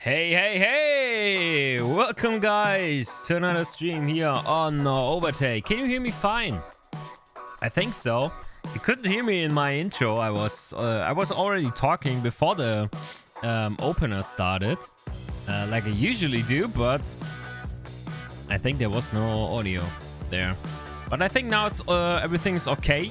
Hey, hey, hey! Welcome, guys, to another stream here on Overtake. Can you hear me fine? I think so. You couldn't hear me in my intro. I was already talking before the opener started, like I usually do, but I think there was no audio there. But I think now it's everything is okay.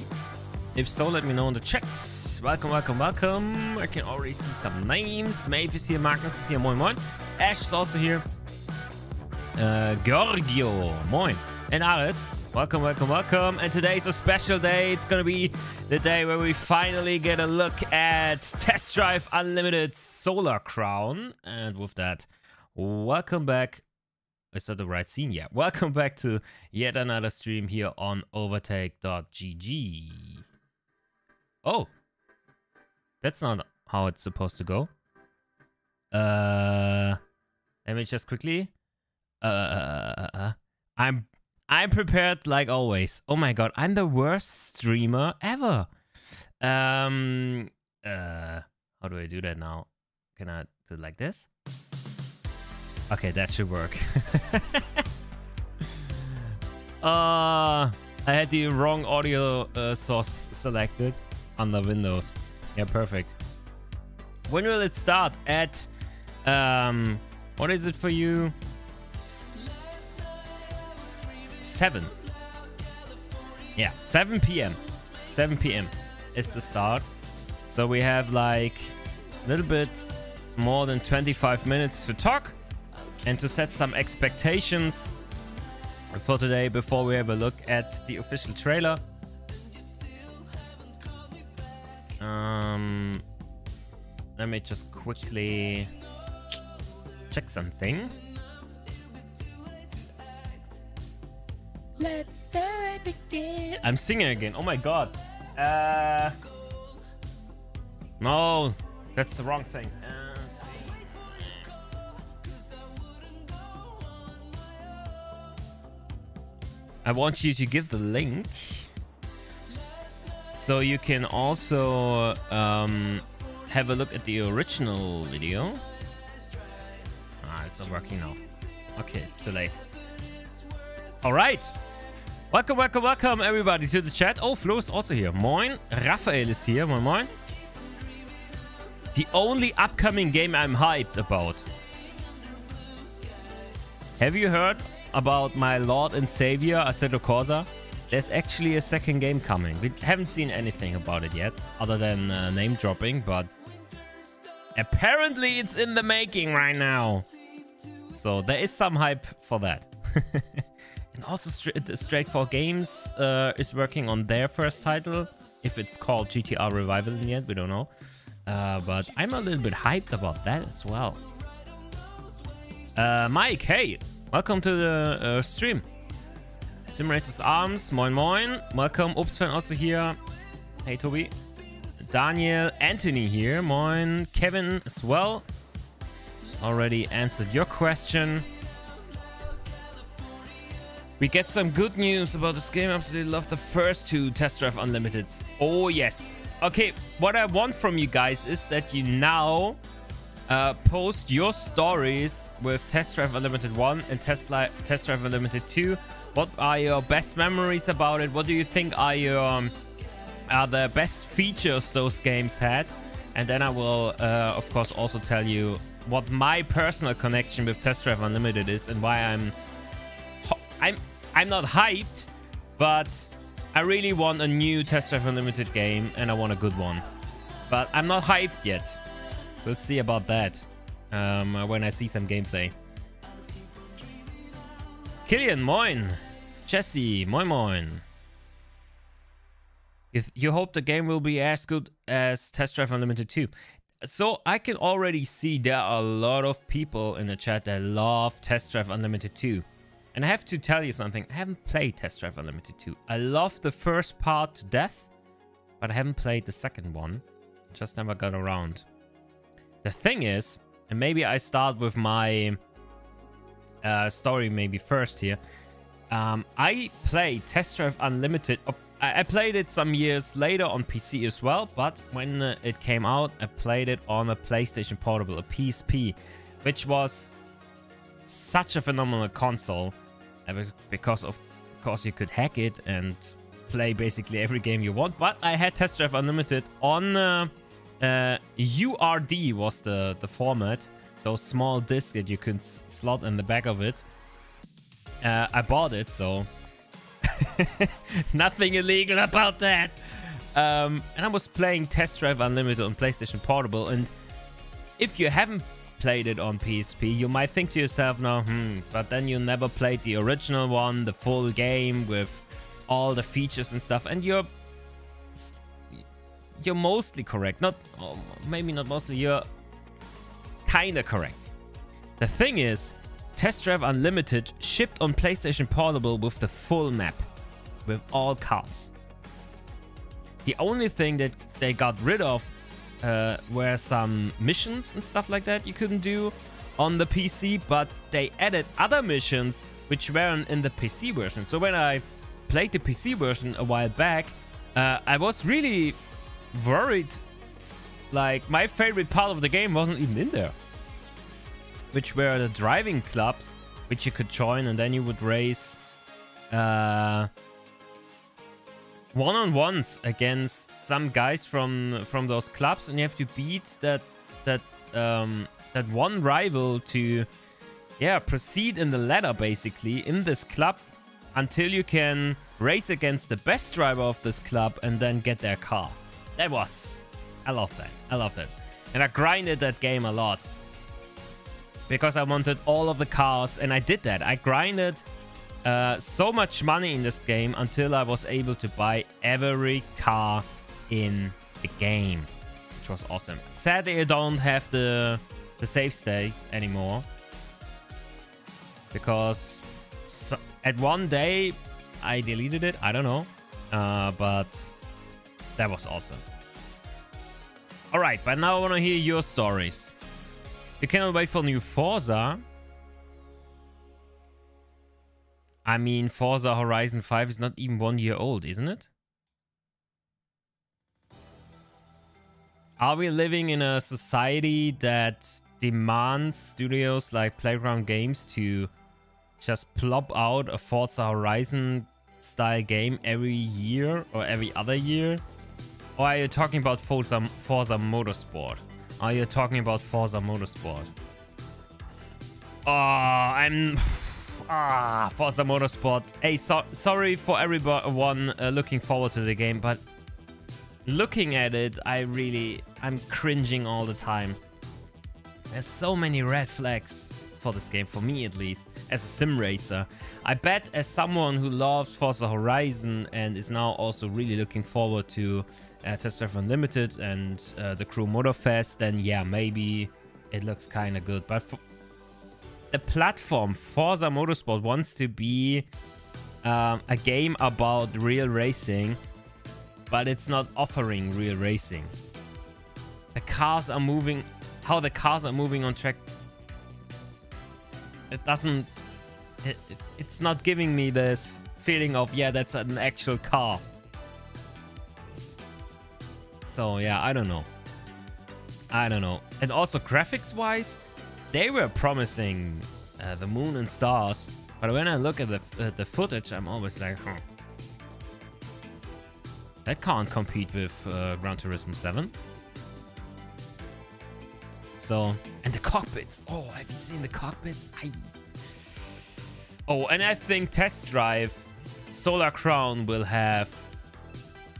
If so, let me know in the chats. Welcome, welcome, welcome. I can already see some names. Maeve is here, Magnus is here, moin moin. Ash is also here. Giorgio, moin. And Aris, welcome, welcome, welcome. And today's a special day. It's gonna be the day where we finally get a look at Test Drive Unlimited Solar Crown. And with that, welcome back. Is that the right scene? Yeah. Welcome back to yet another stream here on overtake.gg. Oh, that's not how it's supposed to go. Let me just quickly. I'm prepared like always. Oh my god, I'm the worst streamer ever. How do I do that now? Can I do it like this? Okay, that should work. I had the wrong audio source selected under Windows. Yeah, perfect. When will it start? At what is it for you? 7. Yeah, 7 p.m. 7 p.m. is the start. So we have like a little bit more than 25 minutes to talk and to set some expectations for today before we have a look at the official trailer. Let me just quickly check something. Let's do it again. I'm singing again. Oh my god. No, that's the wrong thing. I want you to give the link so you can also have a look at the original video. Ah, it's not working now. Okay, it's too late. All right. Welcome, welcome, welcome everybody to the chat. Oh, Flo is also here. Moin. Raphael is here. Moin, moin. The only upcoming game I'm hyped about. Have you heard about my Lord and Savior, Assetto Corsa? There's actually a second game coming. We haven't seen anything about it yet, other than name dropping, but apparently it's in the making right now. So there is some hype for that. And also Straightforward Games is working on their first title. If it's called GTR Revival in the end, we don't know. But I'm a little bit hyped about that as well. Mike, hey, welcome to the stream. Simracing Arms, moin moin. Welcome, Obstfan also here. Hey Toby. Daniel, Anthony here, moin. Kevin as well. Already answered your question. We get some good news about this game. Absolutely love the first 2 Test Drive Unlimiteds. Oh yes. Okay, what I want from you guys is that you now post your stories with Test Drive Unlimited 1 and Test Drive Unlimited 2. What are your best memories about it? What do you think are the best features those games had? And then I will, of course, also tell you what my personal connection with Test Drive Unlimited is and why I'm not hyped, but I really want a new Test Drive Unlimited game and I want a good one. But I'm not hyped yet. We'll see about that when I see some gameplay. Killian, moin. Jesse, moin moin. If you hope the game will be as good as Test Drive Unlimited 2. So I can already see there are a lot of people in the chat that love Test Drive Unlimited 2. And I have to tell you something. I haven't played Test Drive Unlimited 2. I love the first part to death, but I haven't played the second one. Just never got around. The thing is, and maybe I start with my story maybe first here. I played Test Drive Unlimited. I played it some years later on PC as well, but when it came out, I played it on a PlayStation Portable, a PSP. which was such a phenomenal console, because of course you could hack it and play basically every game you want. But I had Test Drive Unlimited on URD was the format, those small discs that you could slot in the back of it. I bought it, so nothing illegal about that. And I was playing Test Drive Unlimited on PlayStation Portable, and if you haven't played it on PSP, you might think to yourself now, but then you never played the original one, the full game with all the features and stuff, and you're mostly correct. Maybe not mostly, you're kinda correct. The thing is, Test Drive Unlimited shipped on PlayStation Portable with the full map, with all cars. The only thing that they got rid of were some missions and stuff like that you couldn't do on the PC, but they added other missions which weren't in the PC version. So when I played the PC version a while back, I was really worried, like my favorite part of the game wasn't even in there, which were the driving clubs which you could join, and then you would race one-on-ones against some guys from those clubs, and you have to beat that one rival to proceed in the ladder basically in this club until you can race against the best driver of this club and then get their car. I love that. And I grinded that game a lot because I wanted all of the cars, and I did that. I grinded so much money in this game until I was able to buy every car in the game, which was awesome. Sadly, I don't have the save state anymore because at one day I deleted it. I don't know, but that was awesome. All right, but now I want to hear your stories. You cannot wait for new Forza. I mean, Forza Horizon 5 is not even 1 year old, isn't it? Are we living in a society that demands studios like Playground Games to just plop out a Forza Horizon style game every year or every other year? Or are you talking about Forza Motorsport? Are you talking about Forza Motorsport? Oh, Forza Motorsport. Hey, sorry for everyone looking forward to the game, but looking at it, I'm cringing all the time. There's so many red flags for this game, for me at least, as a sim racer. I bet as someone who loves Forza Horizon and is now also really looking forward to Test Drive Unlimited and the Crew Motorfest, then yeah, maybe it looks kind of good. But the platform Forza Motorsport wants to be a game about real racing, but it's not offering real racing. The cars are moving, how the cars are moving on track, it's not giving me this feeling of, yeah, that's an actual car. So yeah, I don't know. And also graphics wise, they were promising the moon and stars, but when I look at the footage, I'm always like, that can't compete with Gran Turismo 7. So, and the cockpits. Oh, have you seen the cockpits? Oh, and I think Test Drive Solar Crown will have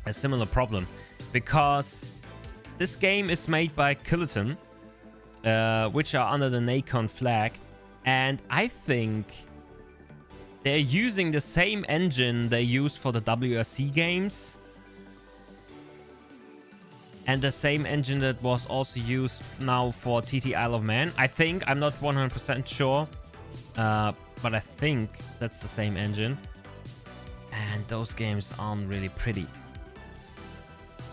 a similar problem, because this game is made by Kiloton, which are under the Nacon flag, and I think they're using the same engine they used for the WRC games, and the same engine that was also used now for TT Isle of Man. I think, I'm not 100% sure, but I think that's the same engine. And those games aren't really pretty.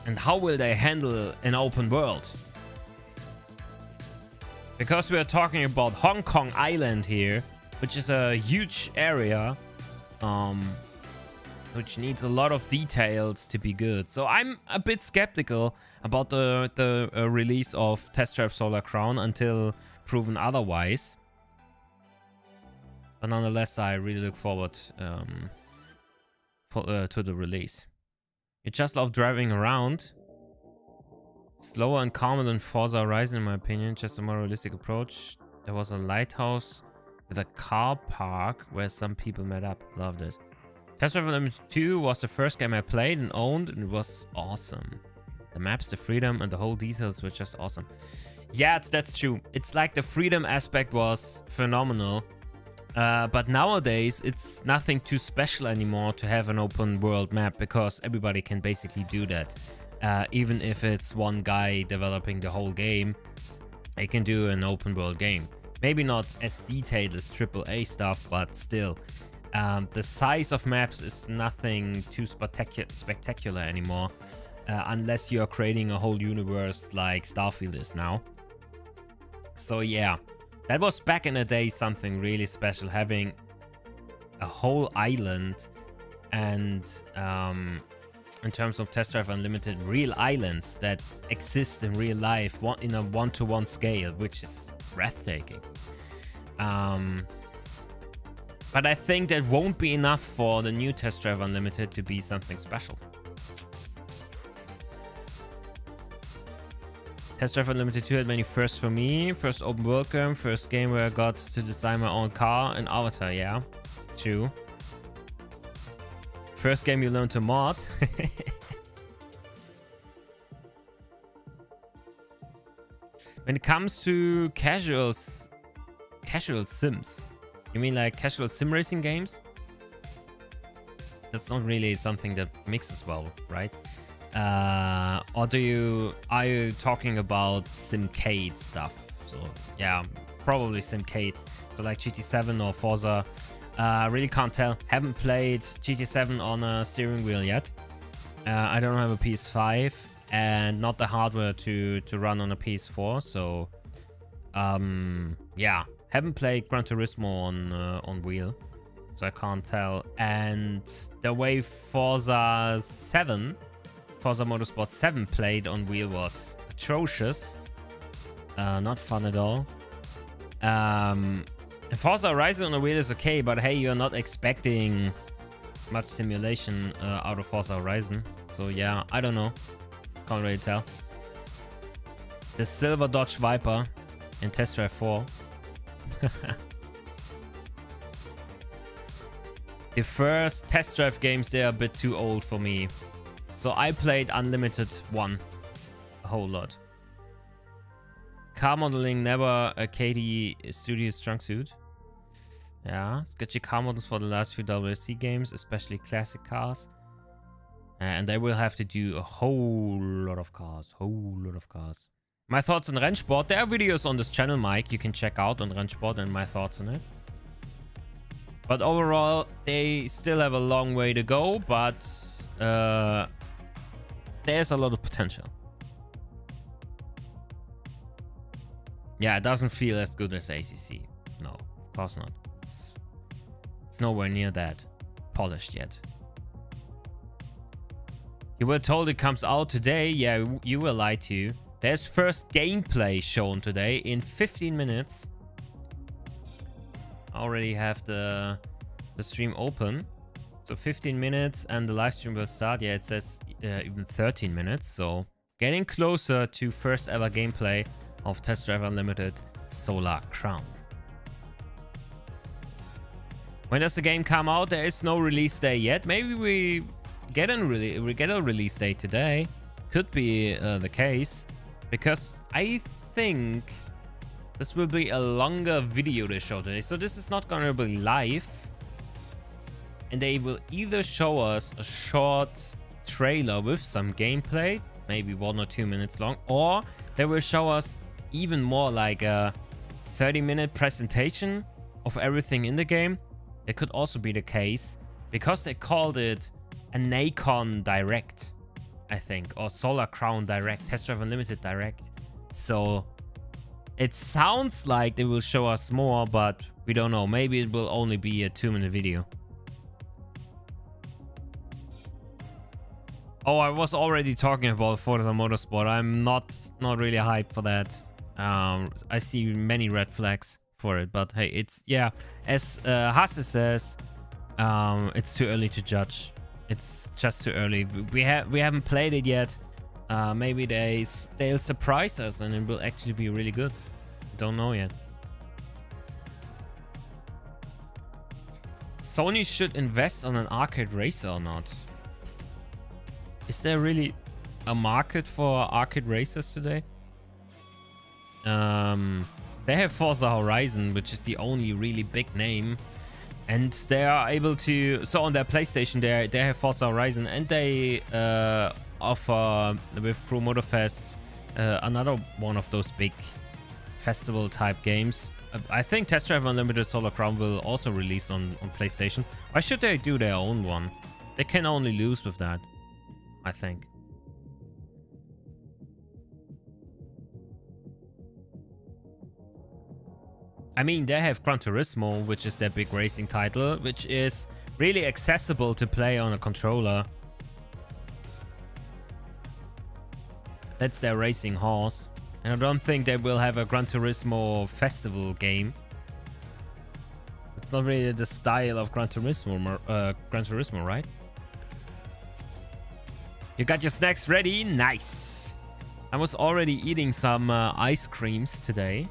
And how will they handle an open world? Because we are talking about Hong Kong Island here, which is a huge area, which needs a lot of details to be good. So I'm a bit skeptical about the release of Test Drive Solar Crown until proven otherwise. But nonetheless, I really look forward to the release. You just love driving around. Slower and calmer than Forza Horizon, in my opinion. Just a more realistic approach. There was a lighthouse with a car park where some people met up. Loved it. Test Drive Unlimited 2 was the first game I played and owned, and it was awesome. The maps, the freedom, and the whole details were just awesome. Yeah, that's true. It's like the freedom aspect was phenomenal. But nowadays, it's nothing too special anymore to have an open world map because everybody can basically do that. Even if it's one guy developing the whole game, they can do an open world game. Maybe not as detailed as AAA stuff, but still. The size of maps is nothing too spectacular anymore. Unless you're creating a whole universe like Starfield is now. So yeah. That was back in the day something really special, having a whole island and in terms of Test Drive Unlimited, real islands that exist in real life in a one-to-one scale, which is breathtaking. But I think that won't be enough for the new Test Drive Unlimited to be something special. Test Drive Unlimited 2 had many firsts for me. First open world game, first game where I got to design my own car and avatar, yeah. True. First game you learn to mod. When it comes to casual sims, you mean like casual sim racing games? That's not really something that mixes well, right? Or are you talking about Simcade stuff? So yeah, probably Simcade. So like GT7 or Forza. Really can't tell. Haven't played GT7 on a steering wheel yet. I don't have a PS5 and not the hardware to run on a PS4. So yeah, haven't played Gran Turismo on wheel, so I can't tell. And the way Forza Motorsport 7 played on wheel was atrocious. Not fun at all. Forza Horizon on a wheel is okay, but hey, you're not expecting much simulation out of Forza Horizon. So yeah, I don't know. Can't really tell. The silver Dodge Viper in Test Drive 4. The first Test Drive games, they're a bit too old for me. So I played Unlimited 1 a whole lot. Car modeling, never a KD Studio strong suit. Yeah, sketchy car models for the last few WRC games, especially classic cars. And they will have to do a whole lot of cars. My thoughts on Rennsport. There are videos on this channel, Mike, you can check out on Rennsport and my thoughts on it. But overall, they still have a long way to go, but there's a lot of potential. Yeah, it doesn't feel as good as ACC. No, of course not. It's nowhere near that polished yet. You were told it comes out today. Yeah, you were lied to. There's first gameplay shown today in 15 minutes. I already have the stream open. So 15 minutes and the live stream will start. Yeah, it says even 13 minutes. So getting closer to first ever gameplay of Test Drive Unlimited Solar Crown. When does the game come out? There is no release day yet. Maybe we get a release date today. Could be the case, because I think this will be a longer video to show today. So this is not gonna be live, and they will either show us a short trailer with some gameplay, maybe 1 or 2 minutes long, or they will show us even more, like a 30-minute presentation of everything in the game. It could also be the case, because they called it a Nacon Direct, I think, or Solar Crown Direct, Test Drive Unlimited Direct. So it sounds like they will show us more, but we don't know. Maybe it will only be a 2-minute video. Oh, I was already talking about Forza Motorsport. I'm not really hyped for that. I see many red flags for it, but hey, it's, yeah, as Hasse says, it's too early to judge. It's just too early. We haven't played it yet. Maybe they'll surprise us and it will actually be really good. Don't know yet. Sony should invest on an arcade racer or not? Is there really a market for arcade racers today? They have Forza Horizon, which is the only really big name, and they are able to. So on their PlayStation, they have Forza Horizon, and they offer with Crew Motorfest another one of those big festival type games. I think Test Drive Unlimited Solar Crown will also release on PlayStation. Why should they do their own one? They can only lose with that, I think. I mean, they have Gran Turismo, which is their big racing title, which is really accessible to play on a controller. That's their racing horse. And I don't think they will have a Gran Turismo festival game. It's not really the style of Gran Turismo, right? You got your snacks ready? Nice. I was already eating some ice creams today.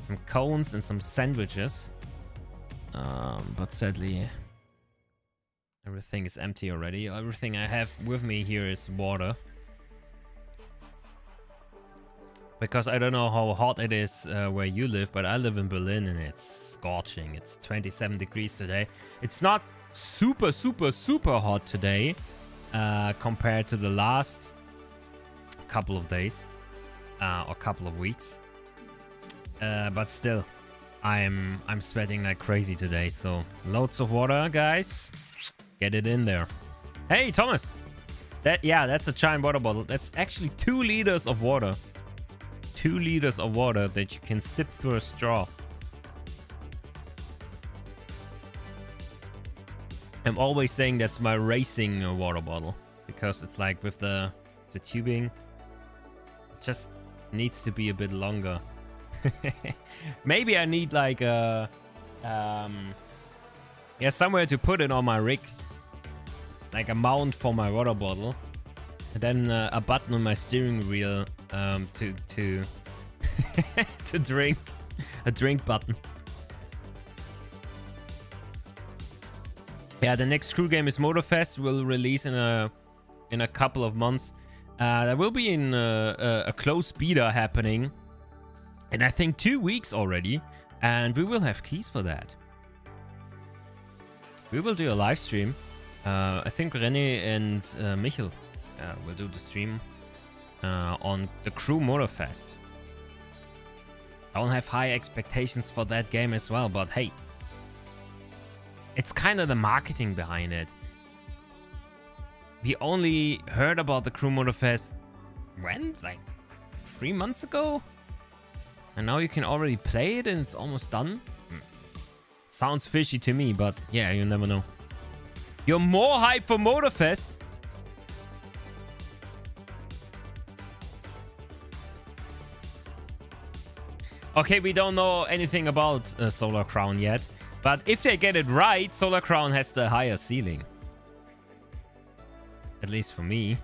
Some cones and some sandwiches. But sadly, everything is empty already. Everything I have with me here is water. Because I don't know how hot it is where you live, but I live in Berlin and it's scorching. It's 27 degrees today. It's not super hot today compared to the last couple of days or couple of weeks. But still, I'm sweating like crazy today. So loads of water, guys. Get it in there. Hey, Thomas. That's a giant water bottle. That's actually 2 liters of water. 2 liters of water that you can sip through a straw. I'm always saying that's my racing water bottle because it's like with the tubing, it just needs to be a bit longer. Maybe I need like a somewhere to put it on my rig, like a mount for my water bottle, and then a button on my steering wheel to to drink, a drink button. Yeah, the next crew game is Motorfest. Will release in a couple of months. There will be a close beta happening in I think 2 weeks already, and we will have keys for that. We will do a live stream. I think René and Michel will do the stream on the Crew Motorfest. I don't have high expectations for that game as well, but hey, it's kind of the marketing behind it. We only heard about the Crew Motorfest when? Like 3 months ago? And now you can already play it and it's almost done? Sounds fishy to me, but yeah, you never know. You're more hyped for Motorfest? Okay, we don't know anything about Solar Crown yet, but if they get it right, Solar Crown has the higher ceiling. At least for me.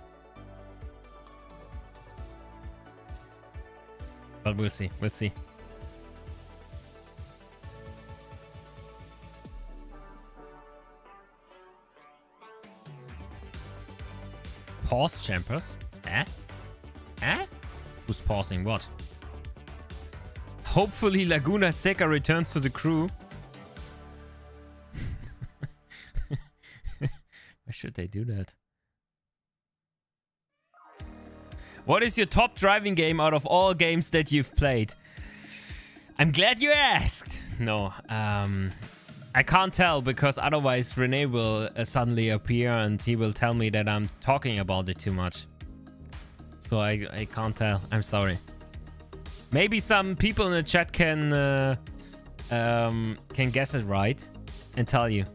But we'll see, we'll see. Pause champers? Eh? Eh? Who's pausing what? Hopefully Laguna Seca returns to the crew. Why should they do that? What is your top driving game out of all games that you've played? I'm glad you asked. No, I can't tell because otherwise René will suddenly appear and he will tell me that I'm talking about it too much. So I can't tell. I'm sorry. Maybe some people in the chat can guess it right and tell you.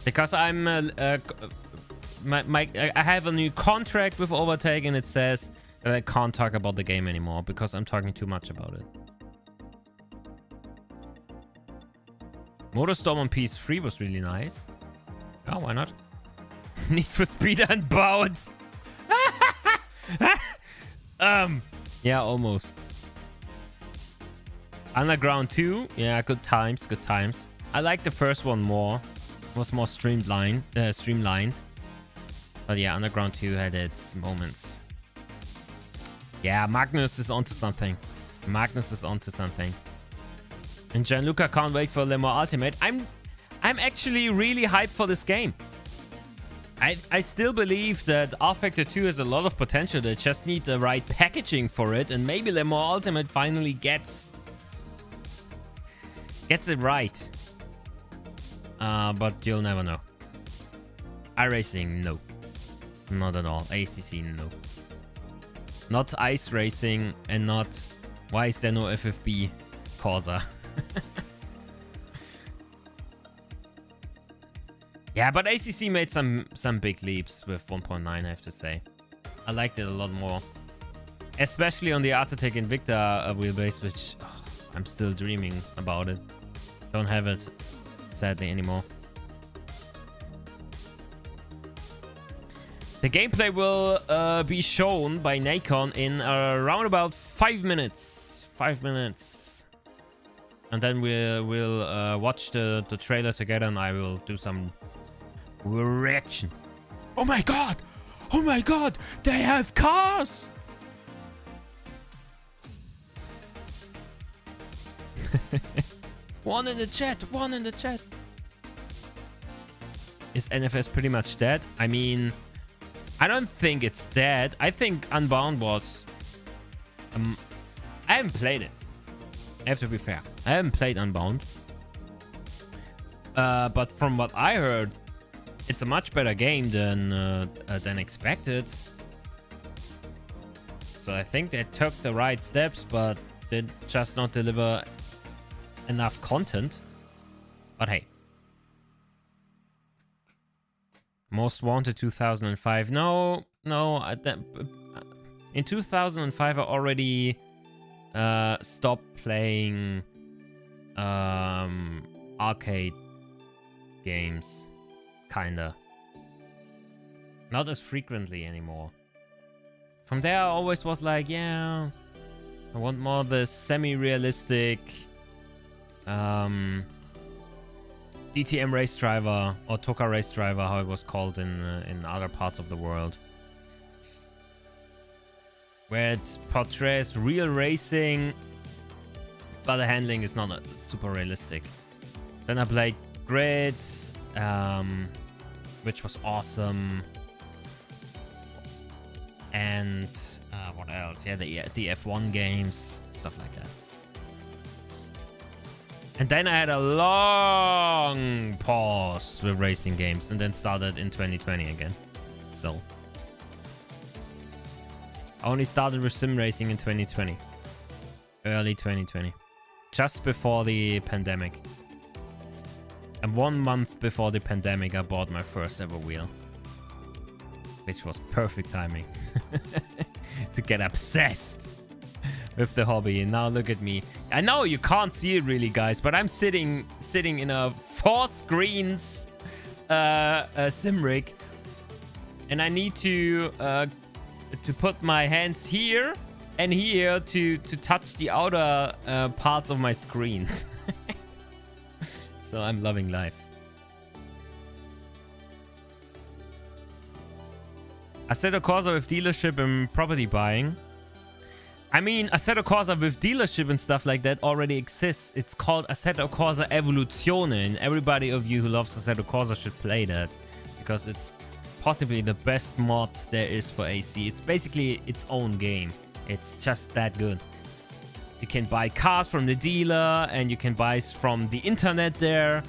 Because I'm I have a new contract with Overtake, and it says that I can't talk about the game anymore because I'm talking too much about it. Motorstorm on PS3 was really nice. Oh, why not? Need for Speed Unbound. Yeah, almost. Underground 2. Yeah, good times, good times. I like the first one more. It was more streamlined. But yeah, Underground 2 had its moments. Yeah, Magnus is onto something. Magnus is onto something. And Gianluca can't wait for Le Mans Ultimate. I'm actually really hyped for this game. I still believe that R-Factor 2 has a lot of potential. They just need the right packaging for it. And maybe Le Mans Ultimate finally gets it right. But you'll never know. iRacing, no. Not at all. ACC, no. Not Ice Racing and not... Why is there no FFB Corsa? Yeah, but ACC made some big leaps with 1.9, I have to say. I liked it a lot more. Especially on the Aztec Invicta wheelbase, which I'm still dreaming about it. Don't have it, sadly, anymore. The gameplay will be shown by Nacon in around about 5 minutes. 5 minutes. And then we'll watch the trailer together, and I will do some reaction. Oh my god! Oh my god! They have cars! One in the chat! One in the chat! Is NFS pretty much dead? I mean, I don't think it's dead. I think Unbound was... I haven't played it. I have to be fair. I haven't played Unbound. But from what I heard, it's a much better game than expected. So I think they took the right steps, but did just not deliver enough content. But hey. Most Wanted 2005. No. In 2005, I already stopped playing arcade games. Kinda. Not as frequently anymore. From there, I always was like, yeah, I want more the semi-realistic DTM race driver, or Toka race driver, how it was called in other parts of the world, where it portrays real racing, but the handling is not super realistic. Then I played Grid, which was awesome, and what else? Yeah, the F1 games, stuff like that. And then I had a long pause with racing games, and then started in 2020 again. So I only started with sim racing in 2020, early 2020, just before the pandemic. And 1 month before the pandemic, I bought my first ever wheel, which was perfect timing to get obsessed with the hobby. And now look at me. I know you can't see it really, guys, but I'm sitting in a 4 screens sim rig, and I need to put my hands here and here to touch the outer parts of my screens. So I'm loving life. Assetto Corsa with dealership and property buying. I mean, Assetto Corsa with dealership and stuff like that already exists. It's called Assetto Corsa Evoluzione, and everybody of you who loves Assetto Corsa should play that, because it's possibly the best mod there is for AC. It's basically its own game. It's just that good. You can buy cars from the dealer, and you can buy from the internet there,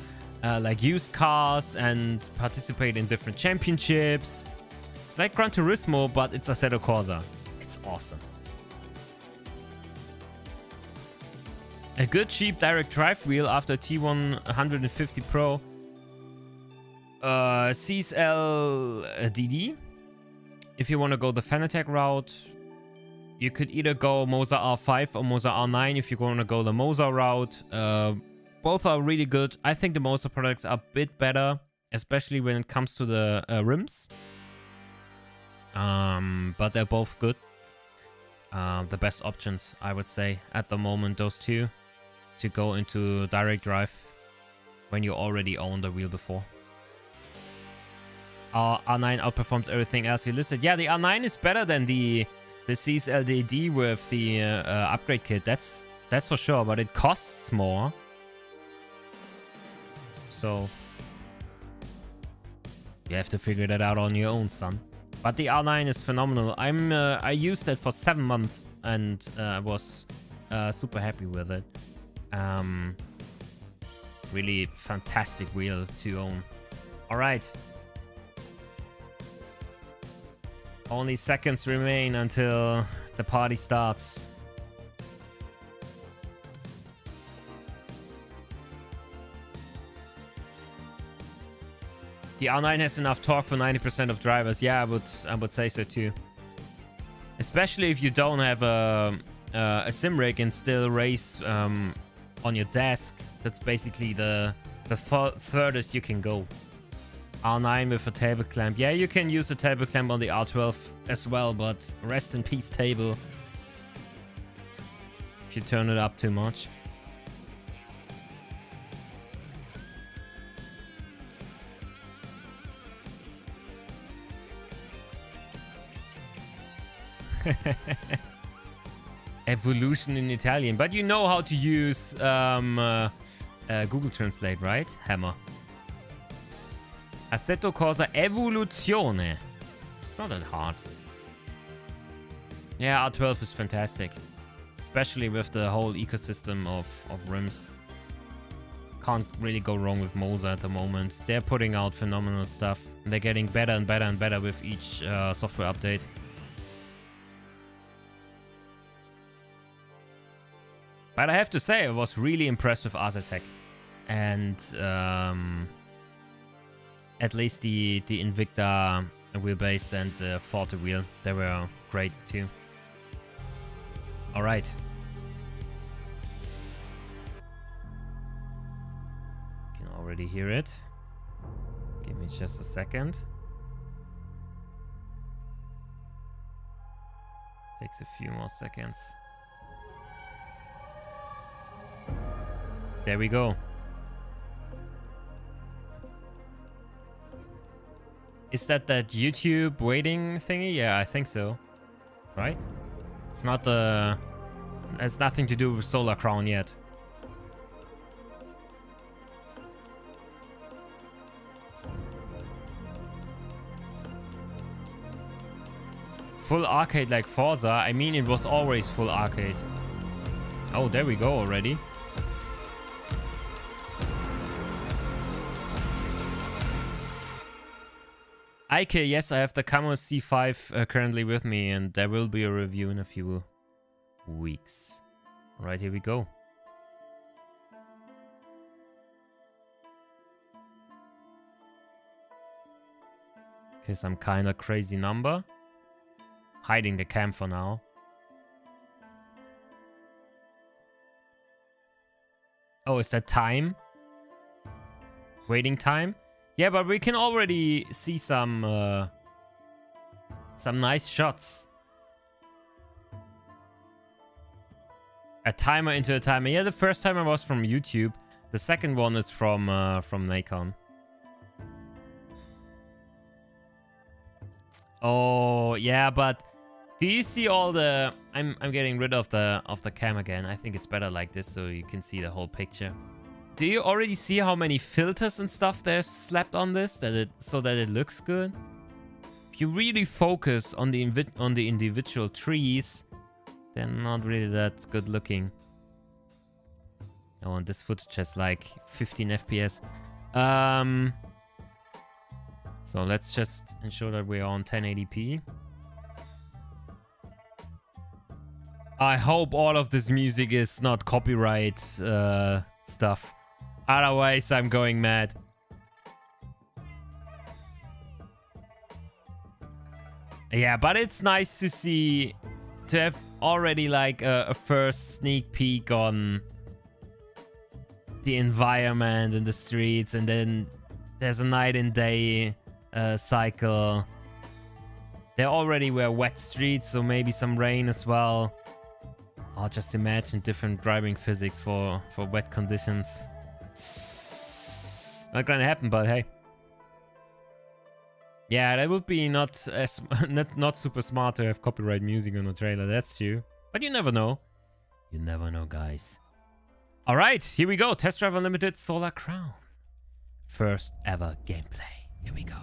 like used cars, and participate in different championships. It's like Gran Turismo, but it's Assetto Corsa. It's awesome. A good cheap direct drive wheel after T1 150 Pro. CSL DD. If you want to go the Fanatec route, you could either go Moza R5 or Moza R9 if you want to go the Moza route. Both are really good. I think the Moza products are a bit better, especially when it comes to the rims. But they're both good. The best options, I would say, at the moment, those two, to go into direct drive when you already own the wheel before. R9 outperforms everything else you listed. Yeah, the R9 is better than the CSLDD with the upgrade kit. That's for sure, but it costs more. So you have to figure that out on your own, son. But the R9 is phenomenal. I used it for 7 months and was super happy with it. Really fantastic wheel to own. All right. Only seconds remain until the party starts. The R9 has enough torque for 90% of drivers. Yeah, I would say so too. Especially if you don't have a sim rig and still race on your desk. That's basically the furthest you can go. R9 with a table clamp. Yeah, you can use a table clamp on the R12 as well, but rest in peace table if you turn it up too much. Evolution in Italian, but you know how to use Google Translate, right? Hammer. Assetto Corsa Evoluzione. It's not that hard. Yeah, R12 is fantastic. Especially with the whole ecosystem of rims. Can't really go wrong with Moza at the moment. They're putting out phenomenal stuff. And they're getting better and better and better with each software update. But I have to say, I was really impressed with Azatec. And at least the Invicta wheelbase and Forte wheel, they were great too. All right. Can already hear it. Give me just a second. Takes a few more seconds. There we go. Is that YouTube waiting thingy? Yeah, I think so. Right? It's not it has nothing to do with Solar Crown yet. Full arcade like Forza? I mean, it was always full arcade. Oh, there we go already. Ike, yes, I have the Camo C5 currently with me, and there will be a review in a few weeks. All right, here we go. Okay, some kind of crazy number. Hiding the cam for now. Oh, is that time? Waiting time? Yeah, but we can already see some nice shots. A timer into a timer. Yeah, the first timer was from YouTube. The second one is from Nikon. Oh yeah, but do you see all the? I'm getting rid of the cam again. I think it's better like this, so you can see the whole picture. Do you already see how many filters and stuff there's slapped on this so that it looks good? If you really focus on the individual trees, they're not really that good looking. Oh, and this footage has like 15 FPS. So let's just ensure that we're on 1080p. I hope all of this music is not copyright stuff. Otherwise, I'm going mad. Yeah, but it's nice to see, to have already like a first sneak peek on the environment and the streets, and then there's a night and day cycle. There already were wet streets, so maybe some rain as well. I'll just imagine different driving physics for wet conditions. Not gonna happen, but hey. Yeah, that would be not super smart to have copyright music on a trailer, that's true. But you never know. You never know, guys. Alright, here we go. Test Drive Unlimited Solar Crown. First ever gameplay. Here we go.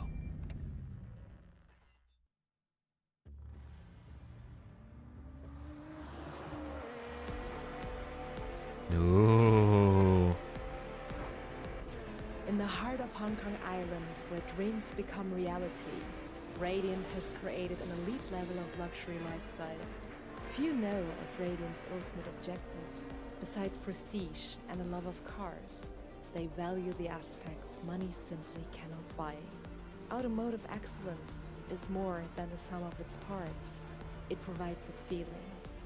Ooh. In the heart of Hong Kong Island, where dreams become reality, Radiant has created an elite level of luxury lifestyle. Few know of Radiant's ultimate objective. Besides prestige and a love of cars, they value the aspects money simply cannot buy. Automotive excellence is more than the sum of its parts. It provides a feeling,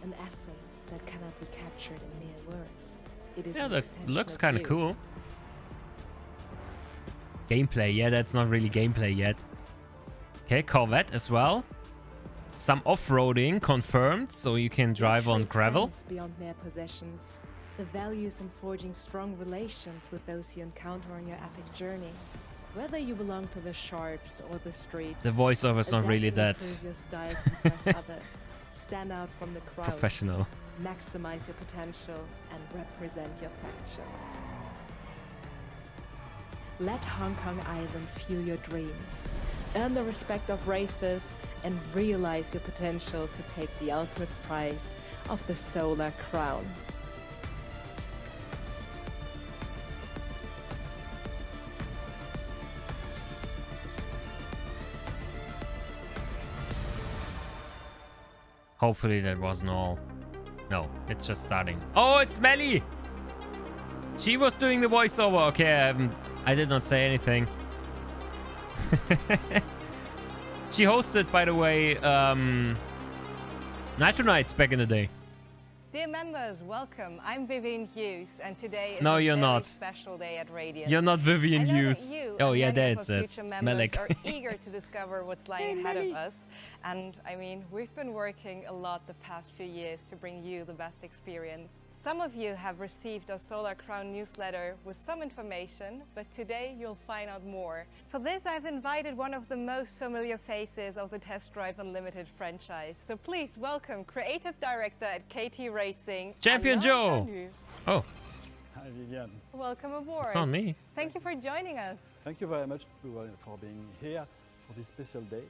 an essence that cannot be captured in mere words. It is that looks kind of cool. Gameplay, yeah, that's not really gameplay yet. Okay, Corvette as well. Some off-roading confirmed, so you can drive on gravel. Beyond mere possessions, the values in forging strong relations with those you encounter on your epic journey. Whether you belong to the sharps or the streets, the voiceover is not really that your style to impress others. Stand out from the crowd. Professional. Maximize your potential and represent your faction. Let Hong Kong Island fuel your dreams. Earn the respect of racers and realize your potential to take the ultimate prize of the Solar Crown. Hopefully that wasn't all. No, it's just starting. Oh, it's Melly! She was doing the voiceover. Okay, I did not say anything. She hosted, by the way, Nitro Nights back in the day. Dear members, welcome. I'm Vivian Hughes, and today is no, a you're very not. special day at Radiant. You're not Vivian Hughes. You oh yeah, that's it. Future members are eager to discover what's lying ahead of us. And I mean, we've been working a lot the past few years to bring you the best experience. Some of you have received our Solar Crown newsletter with some information, but today you'll find out more. For this, I've invited one of the most familiar faces of the Test Drive Unlimited franchise. So please welcome Creative Director at KT Racing, ChampionJoe. Oh. Hi, Vivian. Welcome aboard. It's on me. Thank you for joining us. Thank you very much for being here for this special day.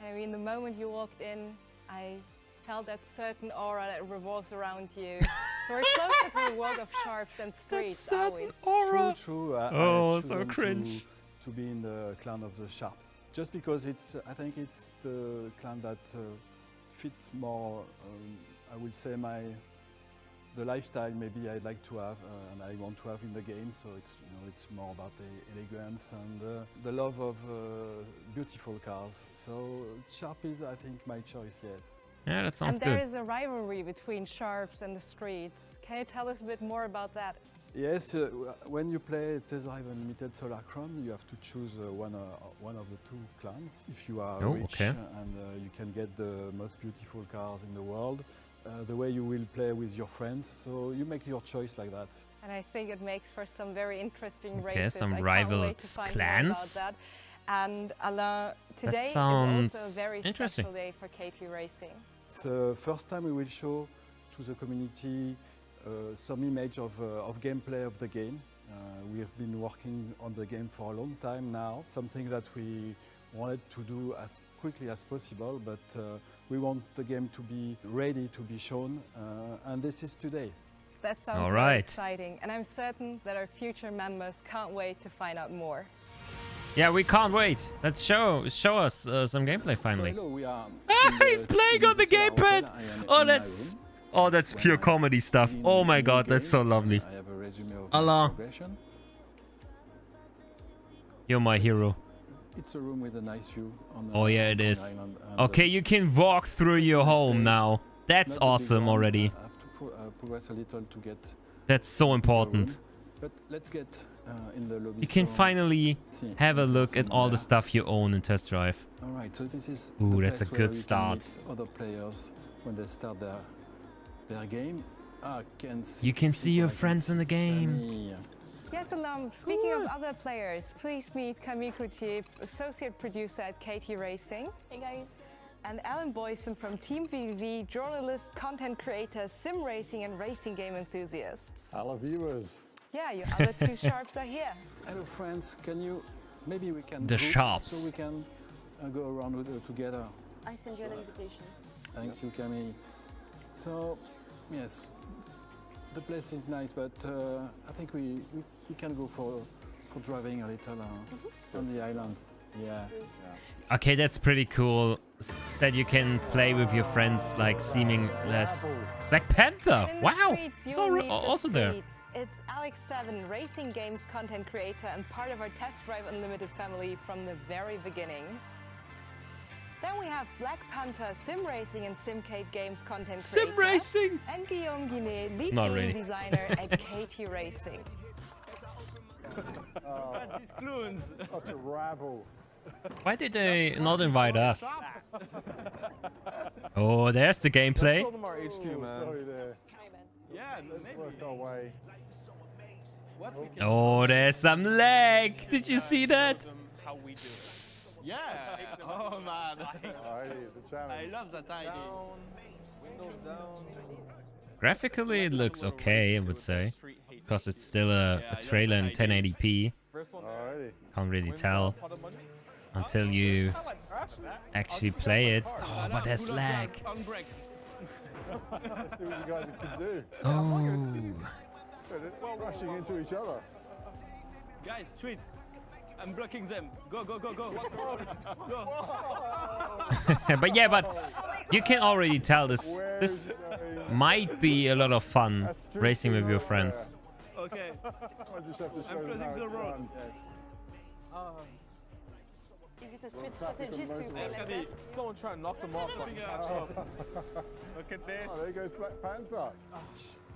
I mean, the moment you walked in, I felt that certain aura that revolves around you. So we're closer to the world of sharps and streets, are we? Aura. True. Oh, so cringe. To be in the clan of the sharp, just because I think it's the clan that fits more. I would say the lifestyle maybe I'd like to have and I want to have in the game. So it's more about the elegance and the love of beautiful cars. So sharp is, I think, my choice. Yes. Yeah, that sounds good. And good. there is a rivalry between sharps and the streets. Can you tell us a bit more about that? Yes, when you play Test Drive Unlimited Solar Crown, you have to choose one of the two clans. If you are rich and you can get the most beautiful cars in the world, the way you will play with your friends. So you make your choice like that. And I think it makes for some very interesting races. Some rival clans. That. And Alain, today is also a very special day for KT Racing. It's the first time we will show to the community some image of gameplay of the game. We have been working on the game for a long time now. Something that we wanted to do as quickly as possible, but we want the game to be ready to be shown, and this is today. That sounds very exciting, and I'm certain that our future members can't wait to find out more. Yeah, we can't wait. Let's show us some gameplay finally. So hello, we are he's playing on the gamepad. Oh, that's pure comedy stuff. Oh my god, that's so lovely. I have a resume of Allah, progression. you're my hero. It's a room with a nice view on. Oh yeah, it on is. island, and, Okay, you can walk through your home space. now. That's not a big awesome one. already. I have to progress a little to get. That's so into the important. room. But let's get in the lobby. You can so finally see, have a look at some all the there. stuff you own in Test Drive. All right, so this is. Ooh, the that's a place where good you can start. meet other players when they start their game. You can see your friends in the game. Camille. Yes, Alam, speaking of other players, please meet Camille Coutier, associate producer at KT Racing. Hey guys. And Alan Boyson from Team VV, journalist, content creator, sim racing and racing game enthusiasts. Hello viewers. Yeah, your other two sharps are here. Hello, friends. Can you? Maybe we can. The group shops. So we can go around together. I send you an invitation. Thank you, Camille. So, yes, the place is nice, but I think we can go for driving a little on the island. Yeah. Okay, that's pretty cool that you can play with your friends like seeming less. Black Panther! And in the Wow! streets, It's you'll meet the also there. streets. It's Alex7, racing games content creator and part of our Test Drive Unlimited family from the very beginning. Then we have Black Panther, sim racing and simcade games content creator. Sim racing! And Guillaume Guinet, lead Not game really. designer at KT Racing. That's his clues. Such a rabble. Why did they not invite us? Oh, there's the gameplay. Show them our HQ, man. Sorry there. Yeah, Let's maybe. work our way. What we can Oh, there's some lag. Did you see that? how we do it. Yeah. Oh man. Alrighty, the I challenge. love that idea. Down, windows down. Graphically, it looks okay, I would say. Because it's still a trailer in 1080p. First one. Alrighty. Can't really Win tell pot of money. until you Actually, actually play it. Oh, but there's lag. Unbreak. Let's see what you guys can do. Oh. Well, rushing into each other. Guys, street. I'm blocking them. Go, go, go, go. Go. But yeah, but you can already tell this might be a lot of fun racing with your friends. Okay. I just have to show I'm them how closing the it's road. done. Is it a street strategy to play like Camille, that? someone try and knock them off. Look at this. Oh, there goes Black Panther.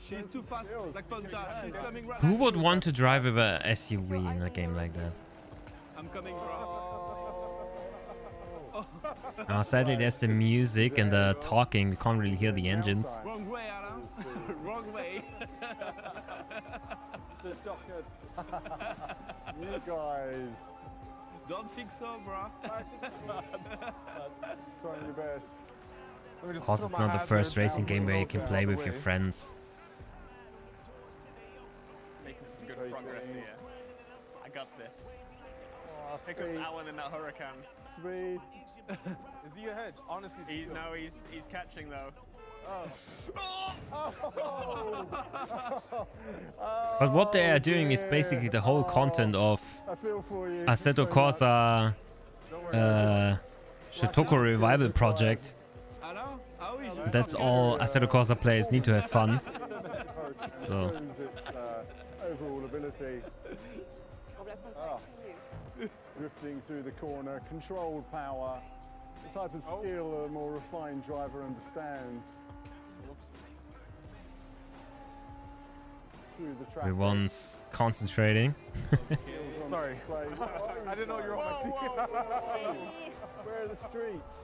She's too fast. Like Panther. She's coming right. Who would want to drive with a SUV in a game like that? I'm coming, bro. Sadly, there's the music and the talking. You can't really hear the engines. Wrong way, Alan. Wrong way. You guys, Don't think so, bro. trying your best. Of course, it's not the first racing game where you can play with your friends. Making some good progress here. I got this. Oh, Here comes speed, Alan in that hurricane. speed. Is he ahead? Honestly, he's catching though. But what they are doing is basically the whole content of I feel for you. Assetto Corsa Shotoko Revival Project. Hello? How is you? That's all Assetto Corsa players need to have fun. So. Shows its overall ability. Oh, Black Panther for you. Drifting through the corner, controlled power, the type of skill a more refined driver understands. Through the track. Everyone's concentrating. Sorry. I didn't know you were on my team. Where are the streets?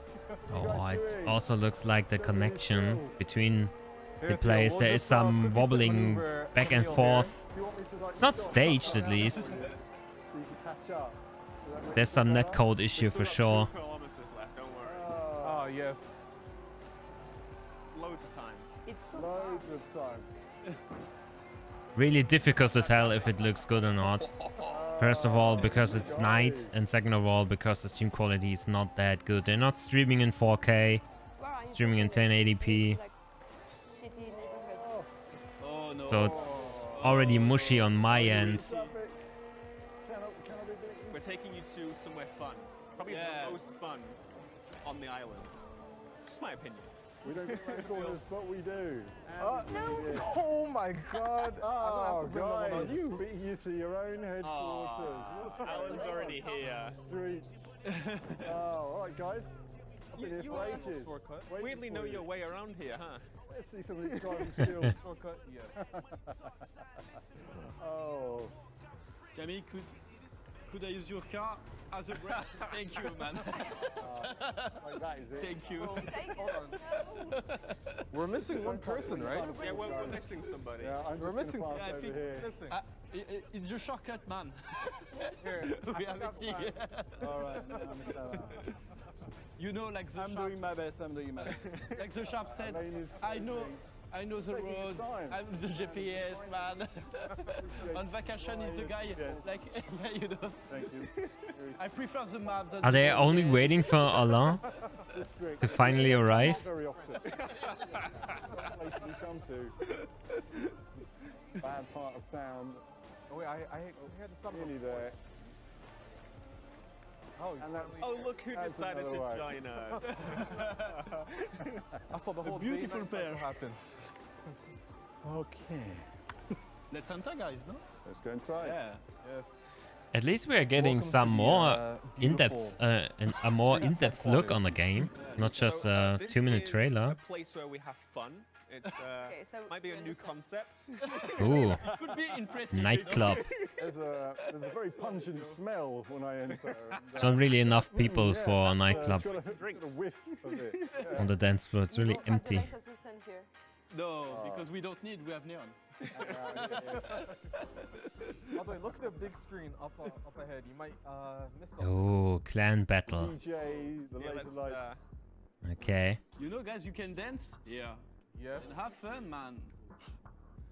Oh, it also looks like the connection between the players. There is some wobbling back and forth. Do you want me to, like, It's not stop? staged, at least. So you can catch up. So that There's some netcode issue for sure. Kilometers left, don't worry. Oh, yes. Loads of time. It's so loads of time. Really difficult to tell if it looks good or not. First of all, because it's night, and second of all, because the stream quality is not that good. They're not streaming in 4K, Where are you streaming in 1080p, like shitty neighborhood. Oh no. so it's already mushy on my end. Cannot be beaten. We're taking you to somewhere fun. Probably the most fun on the island. Just my opinion. We don't get round corners, but we do. And Oh my god. Oh, guys, beating you to your own headquarters. What's Alan's going already on? here. Streets. Oh, all right, guys. I've been here You for are ages. Waiting weirdly for know you. your way around here, huh? Let's see some of these driving skills. Shortcut, yes. Oh, Camille, could I use your car as a brake? Thank you, man. like that is it. Thank you. Hold on. We're missing one person, right? Yeah, we're missing somebody. Yeah, I'm We're just missing gonna pass I over think- here. It's the shortcut, man. Here. We have it here. All right, now You know, like the I'm sharp, doing my best. I'm doing my best. like the sharp said. Lane is I know the Taking your roads. time. I'm the GPS man. On vacation is the guy like yeah, you know. Thank you. I prefer the maps. than Are the they only GPS. waiting for Alain This drink. to finally arrive? Not very often. Place we come to. Bad part of town. Oh, wait, I had the sun. Nearly there. Oh, And that's Oh, look who That's decided to another way. join us. I saw the whole beautiful day pair. happen. Okay. Let's enter, guys. No. Let's go and try. Yeah. Yes. At least we are getting Welcome some to the, more beautiful- in-depth, a more in-depth look on the game, not just So, a this 2-minute is trailer. a place where we have fun. It's Okay, so might be a we new understand. concept. Ooh, Could be impressive. nightclub. There's a very pungent smell when I enter. There's not really enough people yeah, for a that's, nightclub got a whiff of it. Yeah. on the dance floor. It's really What's the empty. length of the sun here? No, because we don't need. We have neon. Although, look at the big screen up ahead. You might miss something. Oh, clan battle. DJ, the Yeah, laser let's, lights. Okay. You know, guys, you can dance. Yeah. Yes. And have fun, man.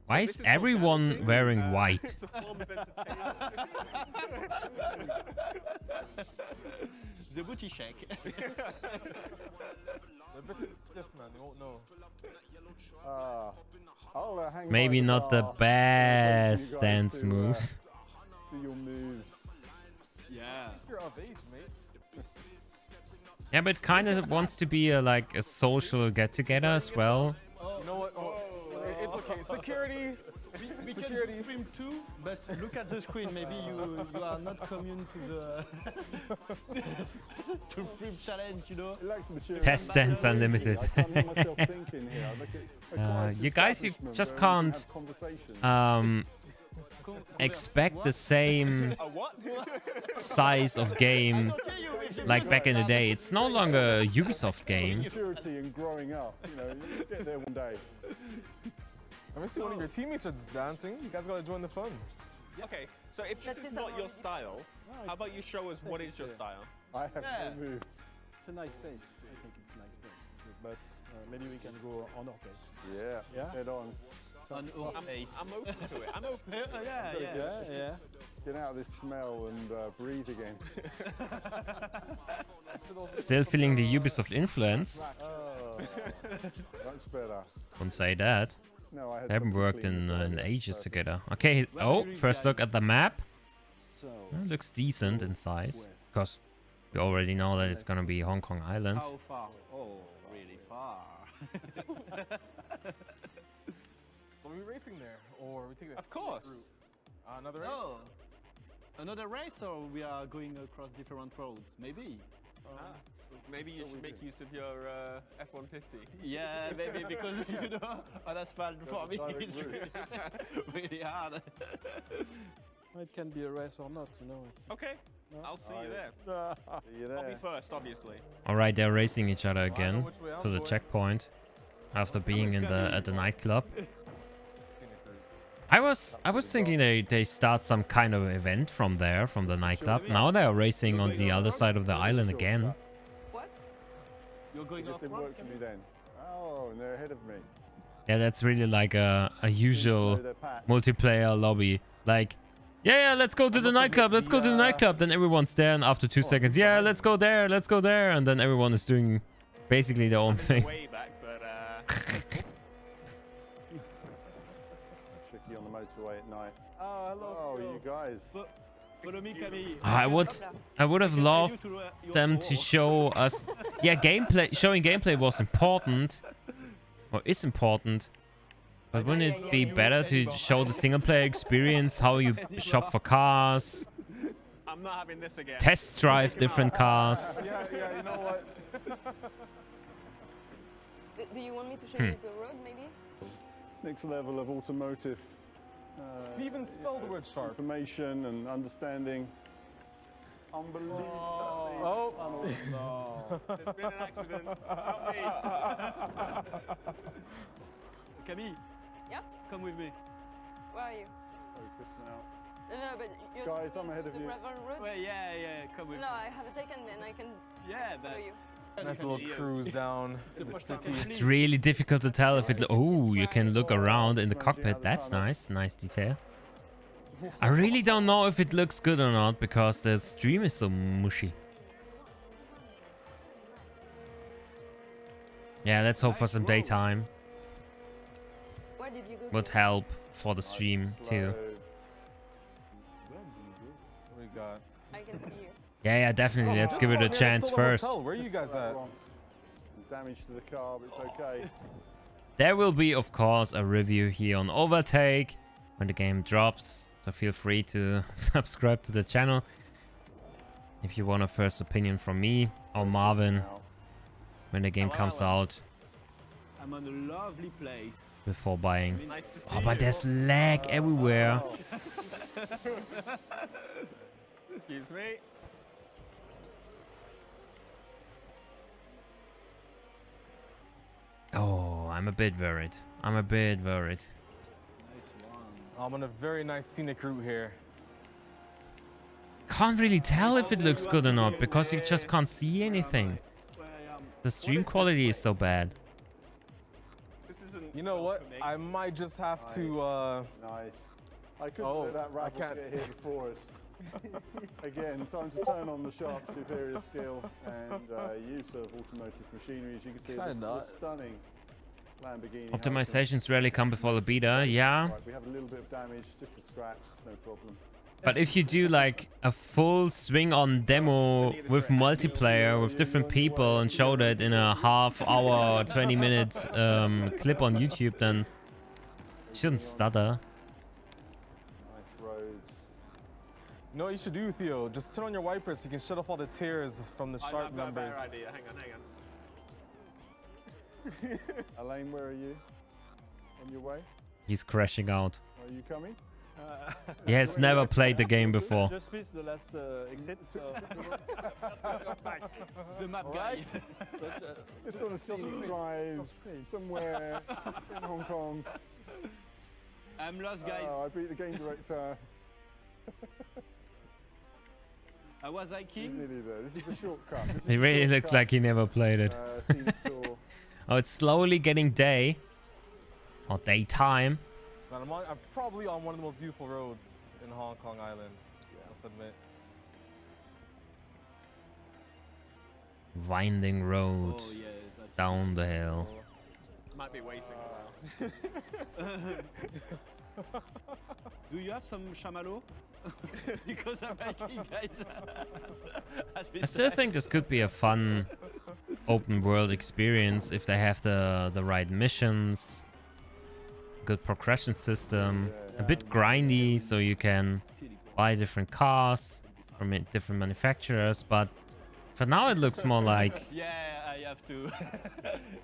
Why this is is called everyone dancing. wearing white? It's a form of entertainment. The booty shake. They're a bit stiff, man. They won't know. I'll hang Maybe by not the bar. best You guys dance to, moves. Do your moves. Yeah. You're of age, mate. Yeah, but kind of wants to be like a social get-together as well. You know what? Oh, it's okay. Security. We Security. can stream too, but look at the screen. Maybe you are not commune to the to film challenge. You know. It lacks maturity. Test Dance Unlimited. I can't hear myself thinking here. I look at a quiet You guys, you establishment just where we can can't, have conversations. Expect the same A what? size of game like back in the day. It's no longer a Ubisoft game. Maturity and growing up. You know, you get there one day. I'm gonna see one of your teammates are just dancing. You guys gotta join the fun. Okay, so if this Let's is see not some your of- style, how about you show us what is your style? I have Yeah. no moves. It's a nice place. I think it's a nice place. But maybe we can go on our place. Yeah. Yeah? Head on. On our face. I'm open to it. I'm open. Yeah. Get out of this smell and breathe again. Still feeling the Ubisoft influence. Oh, much better. Don't say that. No, I had We haven't something worked clean in inside it. ages Perfect. together. Okay, oh, first look at the map. So, Looks decent in size. Because we already know that it's gonna be Hong Kong Island. How far? Oh, really far. So are we racing there, or are we taking a Of course. route? Another race? Oh, another race, or we are going across different roads? Maybe. Maybe you should make use of your F-150. Yeah, maybe because you know on asphalt for me direct it's route. really hard. it can be a race or not, you know. Okay, I'll see you there. See you I'll be there. first, obviously. Alright, they're racing each other again which way I'm to the going. checkpoint after being in the at the nightclub. Scenic route. I was thinking they start some kind of event from there, from the nightclub. Now they are racing on the other side of the island again. What? You're It going just off didn't work for me then. Oh, and they're ahead of me. Yeah, that's really like a usual So they're packed. multiplayer lobby. Like, yeah, let's go to the nightclub, let's go to the nightclub. Then everyone's there, and after 2 seconds, yeah, let's go there, and then everyone is doing basically their own thing. Way back, but Tricky on the motorway at night. Oh, hello. Oh, Phil. you guys. Follow me, Camille. I would have loved them to show us. Yeah, showing gameplay was important, or is important. But wouldn't it be better to show the single player experience, how you shop for cars, I'm not having this again. Test drive different cars. Yeah, you know what? Do you want me to show you the road, maybe? Next level of automotive He even spelled the word sharp. information and understanding. Unbelievable. Oh. No. There's been an accident. Help me. Camille. Yeah? Come with me. Where are you? Focus now. No, but you're Guys, I'm going ahead to of the you. gravel road? Well, yeah, come with No, me. I have a second and I can Yeah, follow but you. Nice little cruise down the city. It's really difficult to tell if it... Oh, you can look around in the cockpit. That's nice. Nice detail. I really don't know if it looks good or not because the stream is so mushy. Yeah, let's hope for some daytime. Where did you go? Would help for the stream too. We got. I can see you. Yeah, definitely. Let's give it a chance first. Where are you guys at? Damage to the car, but it's okay. There will be, of course, a review here on Overtake when the game drops. So feel free to subscribe to the channel if you want a first opinion from me or Marvin when the game comes out I'm on a lovely place. before buying. Nice to see Oh, but there's lag everywhere. Excuse me. Oh, I'm a bit worried. I'm a bit worried. I'm on a very nice scenic route here. Can't really tell if it looks good or not because you just can't see anything. The stream quality is so bad. This isn't. You know what? I might just have to. Nice. I couldn't Oh, let that I rabbit can't. get here before us. Again, time to turn on the sharp superior skill and use of automotive machinery. As you can see, this stunning Lamborghini. Optimizations rarely come before the beta, yeah. Right, we have a little bit of damage, just a scratch, no problem. But if you do like a full swing on demo with multiplayer with different people and show that in a half hour, 20-minute clip on YouTube, then it shouldn't stutter. Nice roads. You know what you should do, Theo? Just turn on your wipers so you can shut off all the tears from the sharp I've got a numbers. better idea. Hang on. Elaine, where are you? On your way? He's crashing out. Are you coming? He has never played the game before. Just missed the last exit. So The map guy. Just on a scenic drive somewhere in Hong Kong. I'm lost, guys. I beat the game director. I was He's hiking. nearly there. This is the shortcut. This is He the really looks shortcut, like he never played it. scenic tour. Oh, it's slowly getting day. Or daytime. Man, I'm probably on one of the most beautiful roads in Hong Kong Island. I must admit. Winding road Oh yes. down the hill. Might be waiting a while. Do you have some chamallow? Because I'm hiking, guys. I still think this could be a fun open world experience if they have the right missions, good progression system, a bit grindy so you can buy different cars from different manufacturers, but for now it looks more like Yeah, I have to.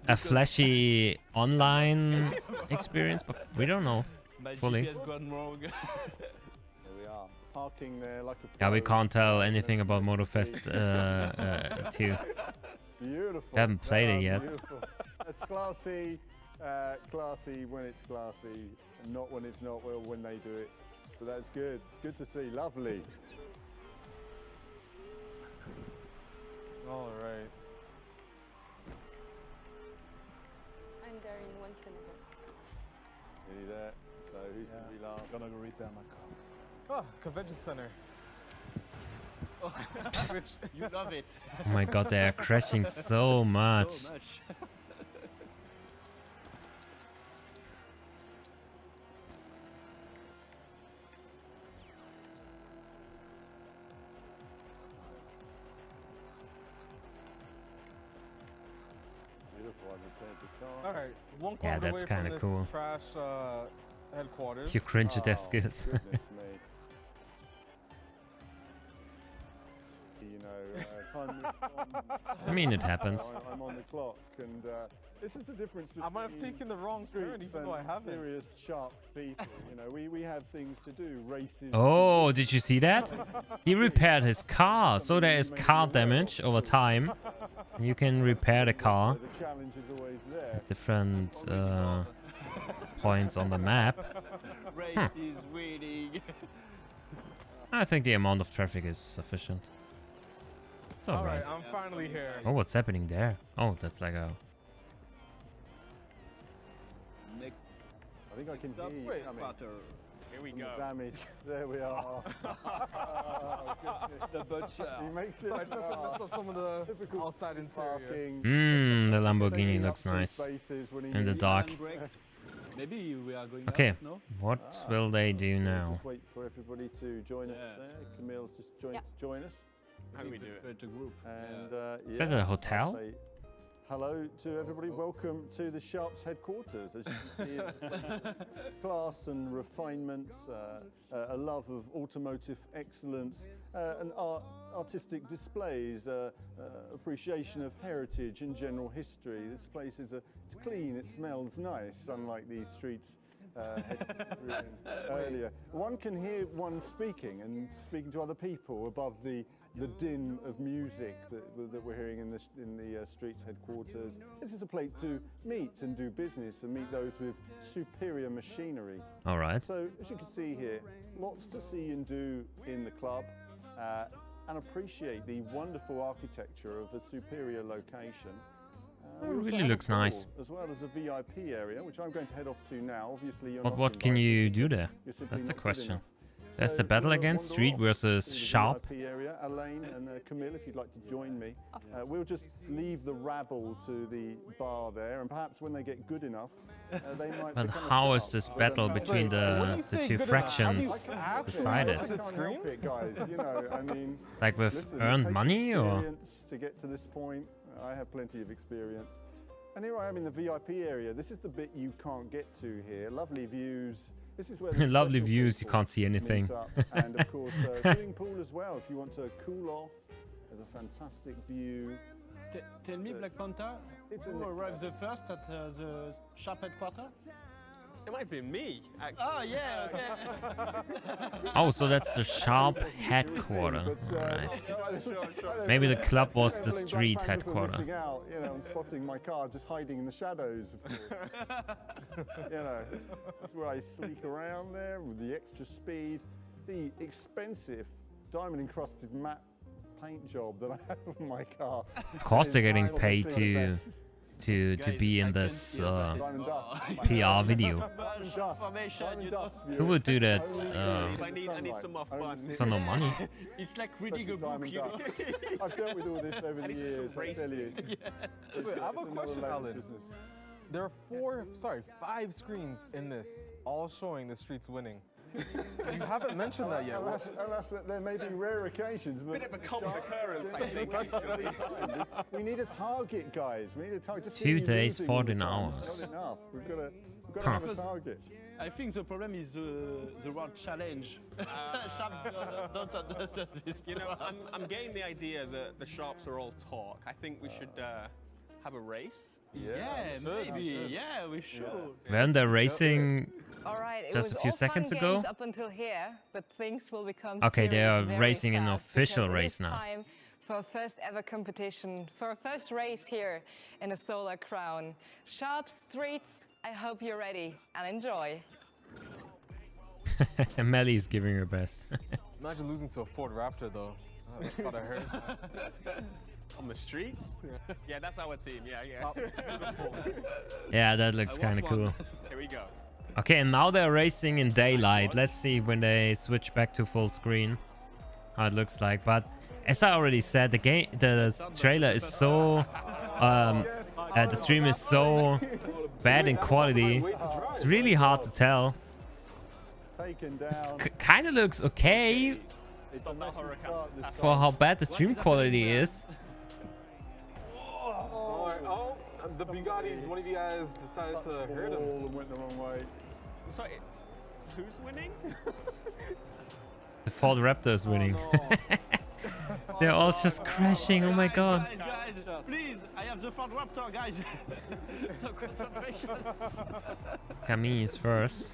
a flashy online experience, but we don't know My fully. GPS gone wrong. There we are. Parking there like a Yeah, we pro. can't tell anything about Motorfest 2. Beautiful. We haven't played it yet. Beautiful. It's classy. Classy when it's classy, and not when it's not. Well, when they do it. But that's good. It's good to see. Lovely. All right. I'm there in 1 kilometer. Nearly there. So who's going to be last? gonna go repair my car. Oh, convention center. Which You love it. Oh my god, they are crashing so much. So much. Beautiful. I've repaired the car. all right, 1 Yeah, kilometer that's away from kinda this cool. trash headquarters. You cringe at their skills. Goodness me. Time moves on. I mean, it happens. I'm on the clock, and this is the difference between I might have taken the wrong turn, even though I haven't. Serious, sharp people. We have things to do, races. Oh, did you see that? He repaired his car, so there is car damage over time. You can repair the car The challenge is always there. at different points on the map. Race is winning. I think the amount of traffic is sufficient. It's alright. I'm finally here. Oh, what's happening there? Oh, that's like a... Next I think I can stop, hear you coming. Here we From go. the damage. There we are. Oh, goodness. The butcher. He makes it. So I just have to mess up some of the Typical outside interior. parking. The Lamborghini Taking looks up two nice spaces when he in the needs- dark. Maybe we are going Okay, out, no? what will they do We'll now? Just wait for everybody to join us there. Camille's just joined to join us. How do we do it? To group. And Is that a hotel? I'll say hello to everybody. Welcome to the Sharps headquarters. As you can see, it's class and refinement, a love of automotive excellence, and artistic displays, appreciation of heritage and general history. This place is it's clean, it smells nice, unlike these streets earlier. One can hear one speaking and speaking to other people above the din of music that we're hearing in the streets headquarters. This is a place to meet and do business and meet those with superior machinery. All right. So as you can see here, lots to see and do in the club, and appreciate the wonderful architecture of a superior location. We also really have a looks pool, nice. as well as a VIP area, which I'm going to head off to now. Obviously, you're But not what can invited you because do there? you're simply That's the not good question. enough. That's So the battle we'll against wander Street off versus to the Sharp. VIP area. Elaine and Camille, if you'd like to join me. We'll just leave the rabble to the bar there, and perhaps when they get good enough, they might But become a how is Sharp. this But battle that's- between the two fractions decided? I can't help it, guys. I mean, Like with listen, it earned takes money or? experience to get to this point. I have plenty of experience. And here I am in the VIP area. This is the bit you can't get to here. Lovely views. This is where the Lovely special views, you people can't see anything. meet up. And of course, swimming pool as well. If you want to cool off, there's a fantastic view. Tell me, Black Panther, It's a who next arrives level. the first at the Sharp headquarters? It might be me, actually. Oh, yeah, okay. Oh, so that's the Sharp headquarter. But, Alright. Maybe the club was the Black street Panther for headquarter. missing out, and spotting my car just hiding in the shadows, of course. That's where I sneak around there with the extra speed, the expensive diamond-encrusted matte paint job that I have on my car. Of course they're getting Obviously paid the to best. be in this Diamond dust. PR video. Diamond dust. Diamond dust view. Who would do that I need some more fun. for no money? It's like reading a book, Diamond you know? dust. I've dealt with all this over the need some years, I tell you. Wait, I have a It's another question, layer of Alan. business. There are 5 screens in this, all showing the streets winning. You haven't mentioned that yet. Unless there may be rare occasions. But Bit of a common occurrence, I think. We need a target, guys. We need a target. Just 2 seeing you days, losing all the 14 time is hours. not enough. We've got to Huh. have a target. I think the problem is the world challenge. Sharp don't understand this. You know, I'm getting the idea that the Sharps are all talk. I think we should have a race. Yeah, maybe. Yeah, we should. Weren't they racing All right, it just was a few all fun seconds games ago? up until here, but things will become Okay, they serious are very racing an fast official because it race is now. Time for our first ever competition, for our first race here in a Solar Crown. Sharp Streets, I hope you're ready and enjoy. Melly's giving her best. Imagine losing to a Ford Raptor, though. That's gotta hurt. On the streets? Yeah, that's our team. Yeah. Yeah, that looks kind of cool. Here we go. Okay, and now they're racing in daylight. Let's see when they switch back to full screen how it looks like. But as I already said, the trailer is so the stream is so bad in quality. It's really hard to tell. Taken down. It kind of looks okay It's a messy start this for how bad the stream quality is. Oh, the Bugattis, one of you guys decided to hurt him. and went the wrong way. Sorry, who's winning? The Ford Raptor is winning. They're all just crashing. Oh my god. Guys, please, I have the Ford Raptor, guys. So concentration. Camille is first.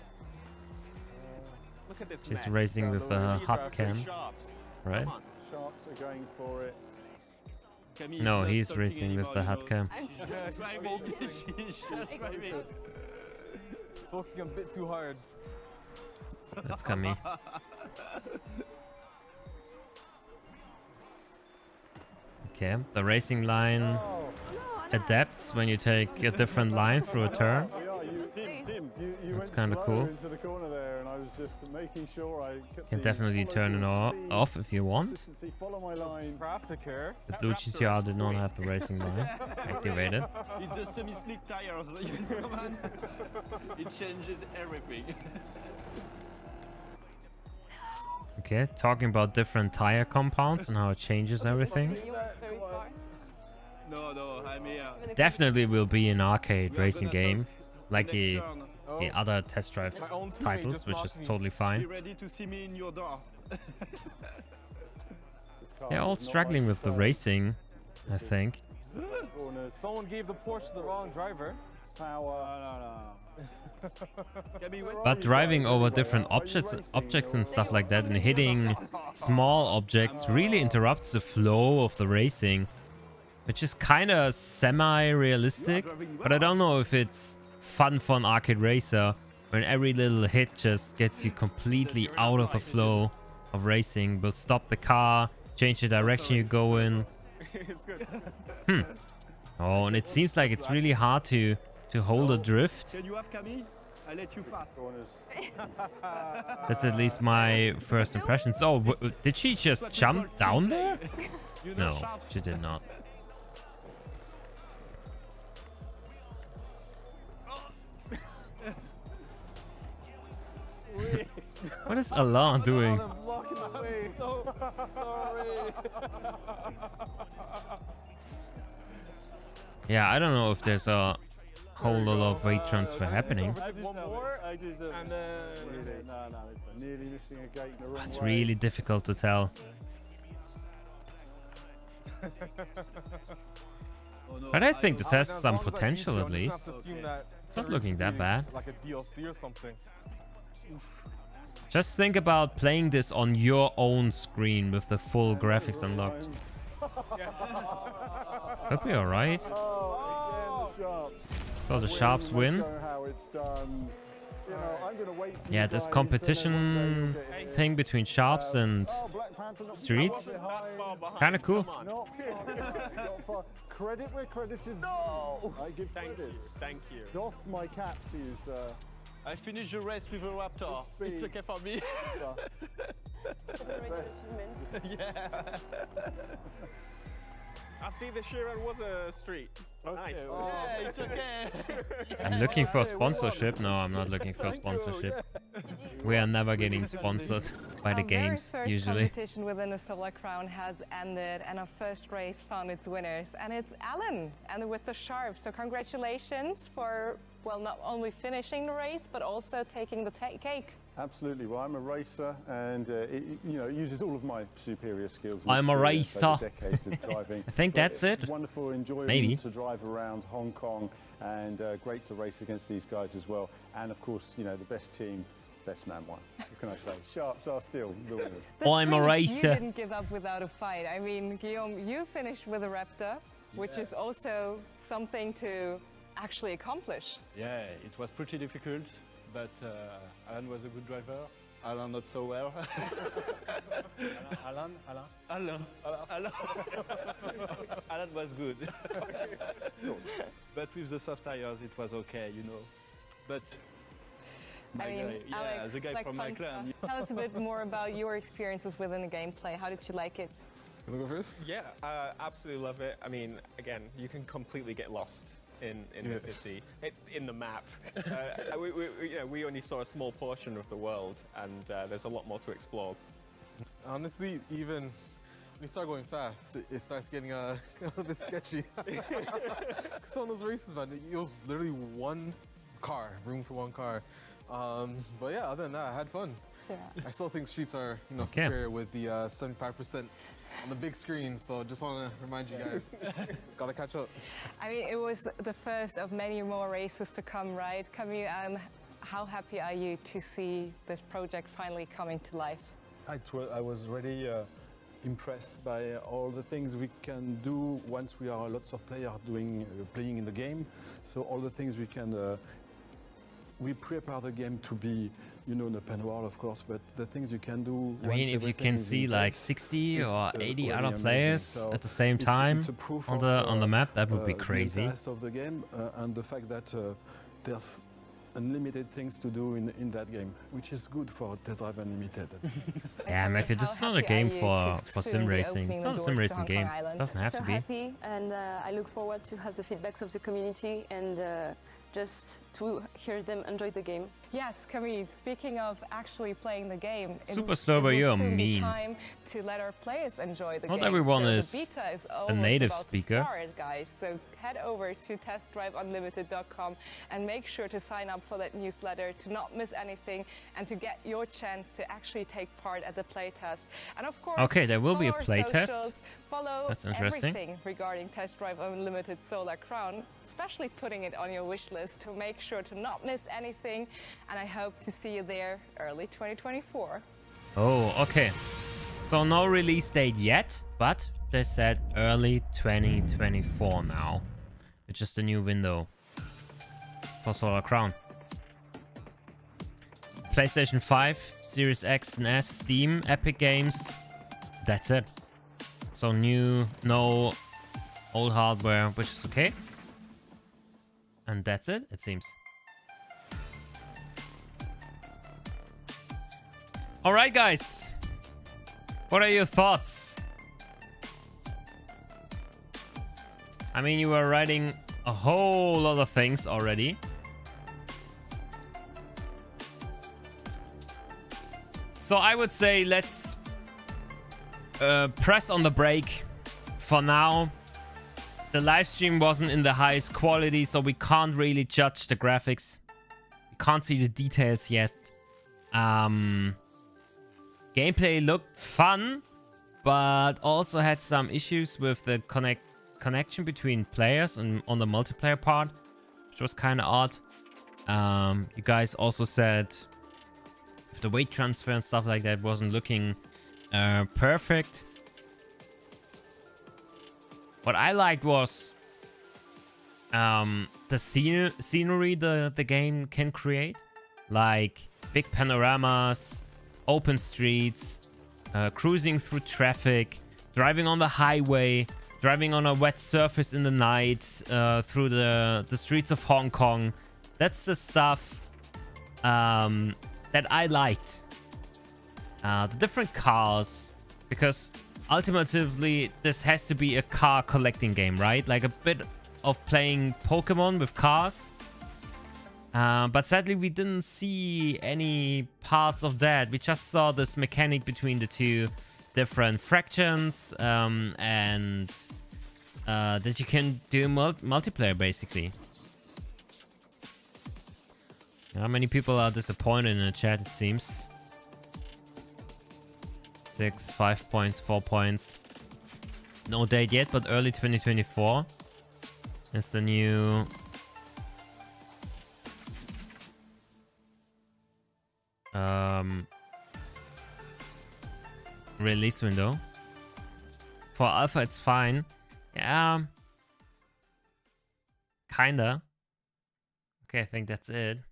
Look at this She's mess. racing with the These hot are cam, sharps. right? Come on. Sharps are going for it. Camille No, is not he's talking racing with the anymore, hot cam. I'm She's just driving. She's just driving. Focusing a bit too hard. That's Camille. Okay, the racing line adapts when you take a different line through a turn. You That's went kinda slow cool. into the corner there, and I was just making sure I kept Can the definitely follow turn it your speed, off if you want. consistency, follow my line. Traffic here. The blue GTR did not have the racing line activated. It's a semi-slick tires, you know, man. It changes everything. Okay, talking about different tire compounds and how it changes everything. You went very far. No, I'm here. Definitely will be an arcade We are racing gonna game, talk like next the turn. other test drive My own teammate titles, just which blocked is me. totally Be fine. ready to see me in your door. This car They're all is not struggling like with the the racing, I think. corners, Someone gave the Porsche to the wrong driver. power. Camille, when But driving over different objects and stuff like that and hitting small objects really interrupts the flow of the racing, which is kind of semi-realistic. But I don't know if it's fun for an arcade racer when every little hit just gets you completely out of the flow of racing. Will stop the car, change the direction you go in. It's good. Oh, and it seems like it's really hard to hold a drift. can you have Camille? I'll let you pass. Corners. That's at least my first impressions. Oh, did she just jump down there? You know, No, sharps. she did not. What is Alain doing? I'm blocking the way. So sorry. Yeah, I don't know if there's a whole lot of weight transfer happening. One more. I deserve And it. No, it's nearly missing a gate in the wrong It's way. really difficult to tell. oh no, But I think this has As some long as I beat potential you, at I'm just gonna least. have to assume that It's not there looking should that be bad. Like a DLC or something. Just think about playing this on your own screen with the full graphics unlocked. Could be alright. Oh, again, the sharps. So the Sharps win. Show how it's done. You know, I'm gonna wait for Yeah, you this guys, and then competition one day we'll get thing between Sharps and Oh, Black Panther not Streets. far behind. That far behind. Kinda cool. Come on. Not far. Credit where credit is. No! I give Thank credit. you. Thank you. Doff my cap to use. I finished the race with a Raptor. Speed. It's okay for me. It's already an achievement. Yeah. I see the Sheeran was a street. Nice. Yeah, it's okay. I'm looking for sponsorship. No, I'm not looking for sponsorship. We are never getting sponsored by the Our very games, first usually. competition within the Solar Crown has ended, and our first race found its winners, and it's Alan, and with the Sharp. So congratulations for, well, not only finishing the race, but also taking the cake. Absolutely. Well, I'm a racer, and it uses all of my superior skills. and I'm a experience over racer. decades of driving. I think But that's it's it. Wonderful, enjoyable Maybe. to drive around Hong Kong, and great to race against these guys as well. And of course, the best team, best man won. What can I say? Sharps are still the winners. The I'm a sprint, racer. You didn't give up without a fight. I mean, Guillaume, you finished with a Raptor, which is also something to actually accomplish. Yeah, it was pretty difficult, but Alan was a good driver. Alan not so well. Alan. Alan was good. But with the soft tires, it was okay, But I mean, yeah, Alex, the guy like from my fun clan. stuff. Tell us a bit more about your experiences within the gameplay. How did you like it? You wanna go first? Yeah, absolutely love it. I mean, again, you can completely get lost in the city, in the map. We only saw a small portion of the world, and there's a lot more to explore. Honestly, even when you start going fast, it starts getting a little bit sketchy. So on those races, man, it was literally one car, room for one car. But yeah, other than that, I had fun. Yeah. I still think Streets are, you know, superior with the 75% on the big screen. So just want to remind you guys, gotta catch up. I mean, it was the first of many more races to come, right? Camille, and how happy are you to see this project finally coming to life? I was really impressed by all the things we can do once we are lots of players playing in the game. So all the things we can, we prepare the game to be, you know, an open world, of course, but the things you can do. I mean, if you can see like 60 or 80 other players so at the same time it's a proof on the map, that would be crazy. The rest of the game and the fact that there's unlimited things to do in that game, which is good for Test Drive Unlimited. Yeah, Matthew, this is not a game for sim racing. It's not a sim racing game. It doesn't have to be. Happy, and I look forward to have the feedbacks of the community and just to hear them enjoy the game. Yes, Camille, speaking of actually playing the game, Superstar, you're mean. Time to let our players enjoy the game. Not everyone so is the beta is a native about speaker. To start, guys. So head over to testdriveunlimited.com and make sure to sign up for that newsletter to not miss anything and to get your chance to actually take part at the playtest. And of course, okay, there will be a follow our playtest. socials, follow That's interesting. everything regarding Test Drive Unlimited Solar Crown, especially putting it on your wish list to make sure to not miss anything. And I hope to see you there early 2024. Oh, okay. So no release date yet, but they said early 2024 now. It's just a new window for Solar Crown. PlayStation 5, Series X and S, Steam, Epic Games. That's it. So no old hardware, which is okay. And that's it, it seems. Alright, guys. What are your thoughts? I mean, you were writing a whole lot of things already. So I would say let's press on the brake for now. The live stream wasn't in the highest quality, so we can't really judge the graphics. We can't see the details yet. Gameplay looked fun, but also had some issues with the connection between players and on the multiplayer part, which was kind of odd. You guys also said if the weight transfer and stuff like that wasn't looking perfect. What I liked was the scenery the game can create, like big panoramas, open streets, cruising through traffic, driving on the highway, driving on a wet surface in the night, through the streets of Hong Kong. That's the stuff that I liked. The different cars, because ultimately this has to be a car collecting game, right? Like a bit of playing Pokemon with cars. But sadly, we didn't see any parts of that. We just saw this mechanic between the two different fractions, and that you can do multiplayer, basically. How many people are disappointed in the chat, it seems? 6, 5 points, 4 points. No date yet, but early 2024 is the new... release window. For alpha it's fine. Yeah, kinda. Okay, I think that's it. Is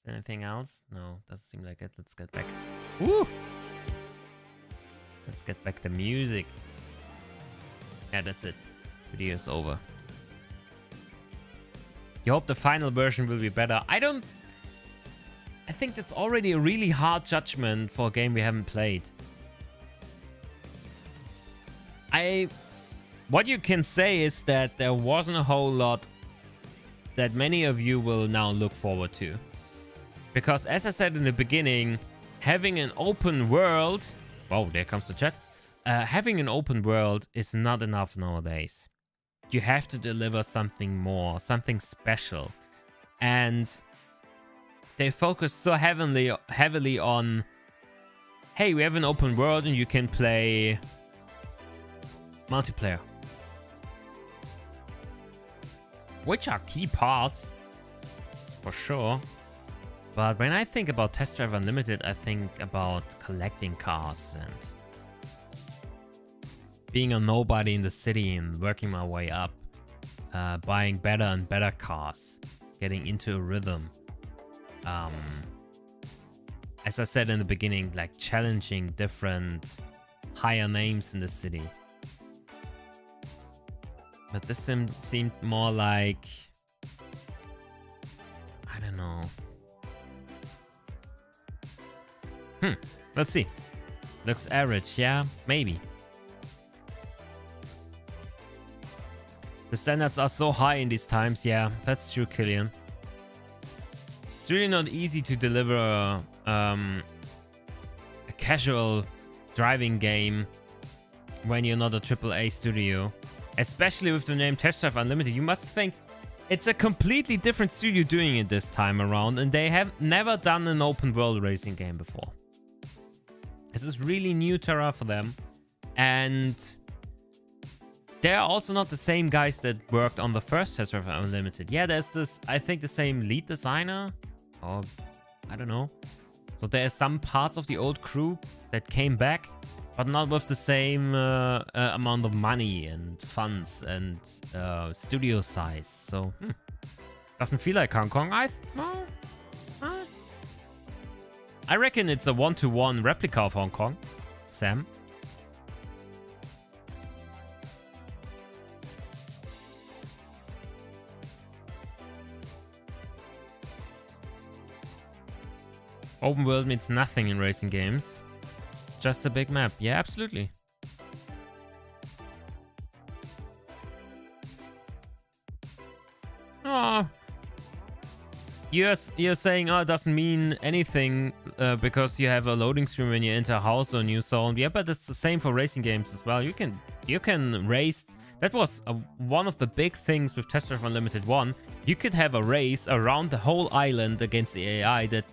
there anything else? No, doesn't seem like it. Let's get back. Woo! Let's get back the music. Yeah, that's it. Video is over. You hope the final version will be better. I think that's already a really hard judgment for a game we haven't played. What you can say is that there wasn't a whole lot that many of you will now look forward to. Because as I said in the beginning, having an open world... Oh, there comes the chat. Having an open world is not enough nowadays. You have to deliver something more, something special. And they focus so heavily on, hey, we have an open world and you can play multiplayer, which are key parts for sure. But when I think about Test Drive Unlimited, I think about collecting cars and being a nobody in the city and working my way up, buying better and better cars, getting into a rhythm. As I said in the beginning, like challenging different higher names in the city. But this seemed more like, I don't know. Let's see. Looks average, yeah, maybe. The standards are so high in these times, yeah, that's true, Killian. It's really not easy to deliver a casual driving game when you're not a AAA studio. Especially with the name Test Drive Unlimited. You must think it's a completely different studio doing it this time around, and they have never done an open world racing game before. This is really new terrain for them, and they're also not the same guys that worked on the first Test Drive Unlimited. Yeah, there's this, I think, the same lead designer, or I don't know. So there's some parts of the old crew that came back, but not with the same amount of money and funds and studio size. So doesn't feel like Hong Kong. I reckon it's a 1-to-1 replica of Hong Kong, Sam. Open world means nothing in racing games. Just a big map. Yeah, absolutely. Oh. You're saying, oh, it doesn't mean anything because you have a loading screen when you enter a house or a new zone. Yeah, but it's the same for racing games as well. You can race. That was one of the big things with Test Drive Unlimited 1. You could have a race around the whole island against the AI that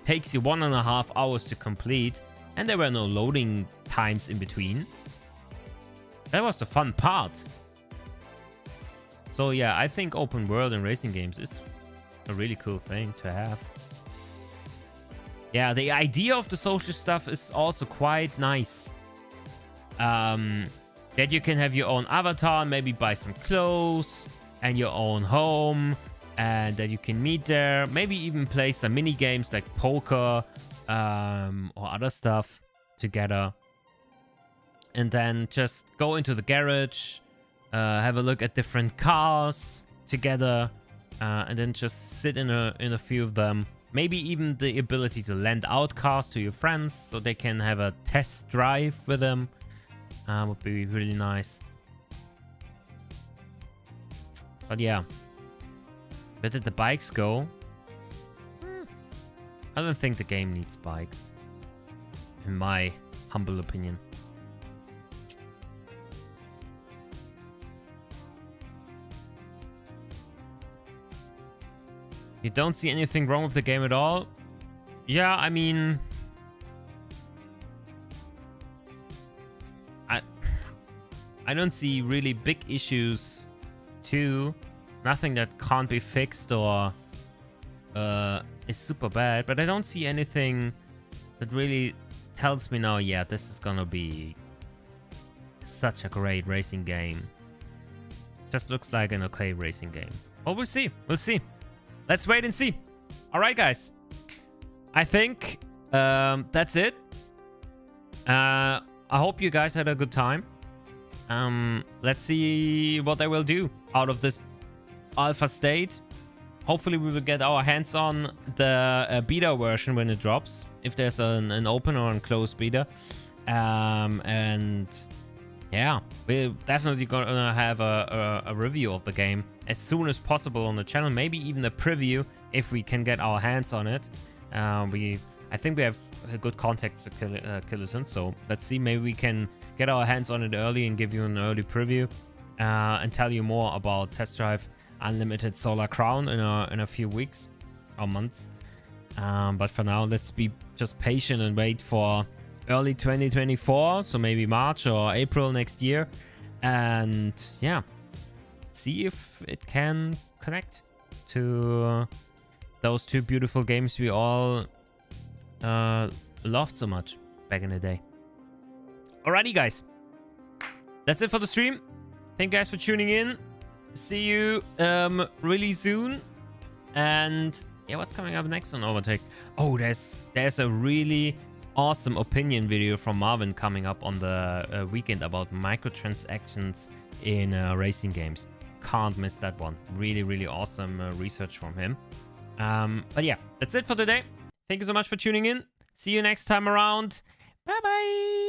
takes you 1.5 hours to complete, and there were no loading times in between. That was the fun part. So yeah, I think open world in racing games is a really cool thing to have. Yeah, the idea of the social stuff is also quite nice. That you can have your own avatar, maybe buy some clothes and your own home, and that you can meet there. Maybe even play some mini games like poker or other stuff together. And then just go into the garage, have a look at different cars together, and then just sit in a few of them. Maybe even the ability to lend out cars to your friends so they can have a test drive with them. Would be really nice. But yeah. Where did the bikes go? I don't think the game needs bikes. In my humble opinion. You don't see anything wrong with the game at all? Yeah, I mean... I don't see really big issues too. Nothing that can't be fixed or is super bad. But I don't see anything that really tells me now, yeah, this is gonna be such a great racing game. Just looks like an okay racing game. Well, we'll see. We'll see. Let's wait and see. All right, guys. I think that's it. I hope you guys had a good time. Let's see what they will do out of this alpha state. Hopefully we will get our hands on the beta version when it drops, if there's an open or a closed beta. And yeah, we're definitely gonna have a review of the game as soon as possible on the channel. Maybe even a preview if we can get our hands on it. I think we have good contacts to Killerton, so let's see. Maybe we can get our hands on it early and give you an early preview and tell you more about Test Drive Unlimited Solar Crown in a few weeks or months. But for now, let's be just patient and wait for early 2024. So maybe March or April next year. And yeah, see if it can connect to those two beautiful games we all loved so much back in the day. Alrighty, guys. That's it for the stream. Thank you guys for tuning in. See you really soon. And yeah, what's coming up next on Overtake? Oh, there's a really awesome opinion video from Marvin coming up on the weekend about microtransactions in racing games. Can't miss that one. Really, really awesome research from him. But yeah, that's it for today. Thank you so much for tuning in. See you next time around. Bye bye.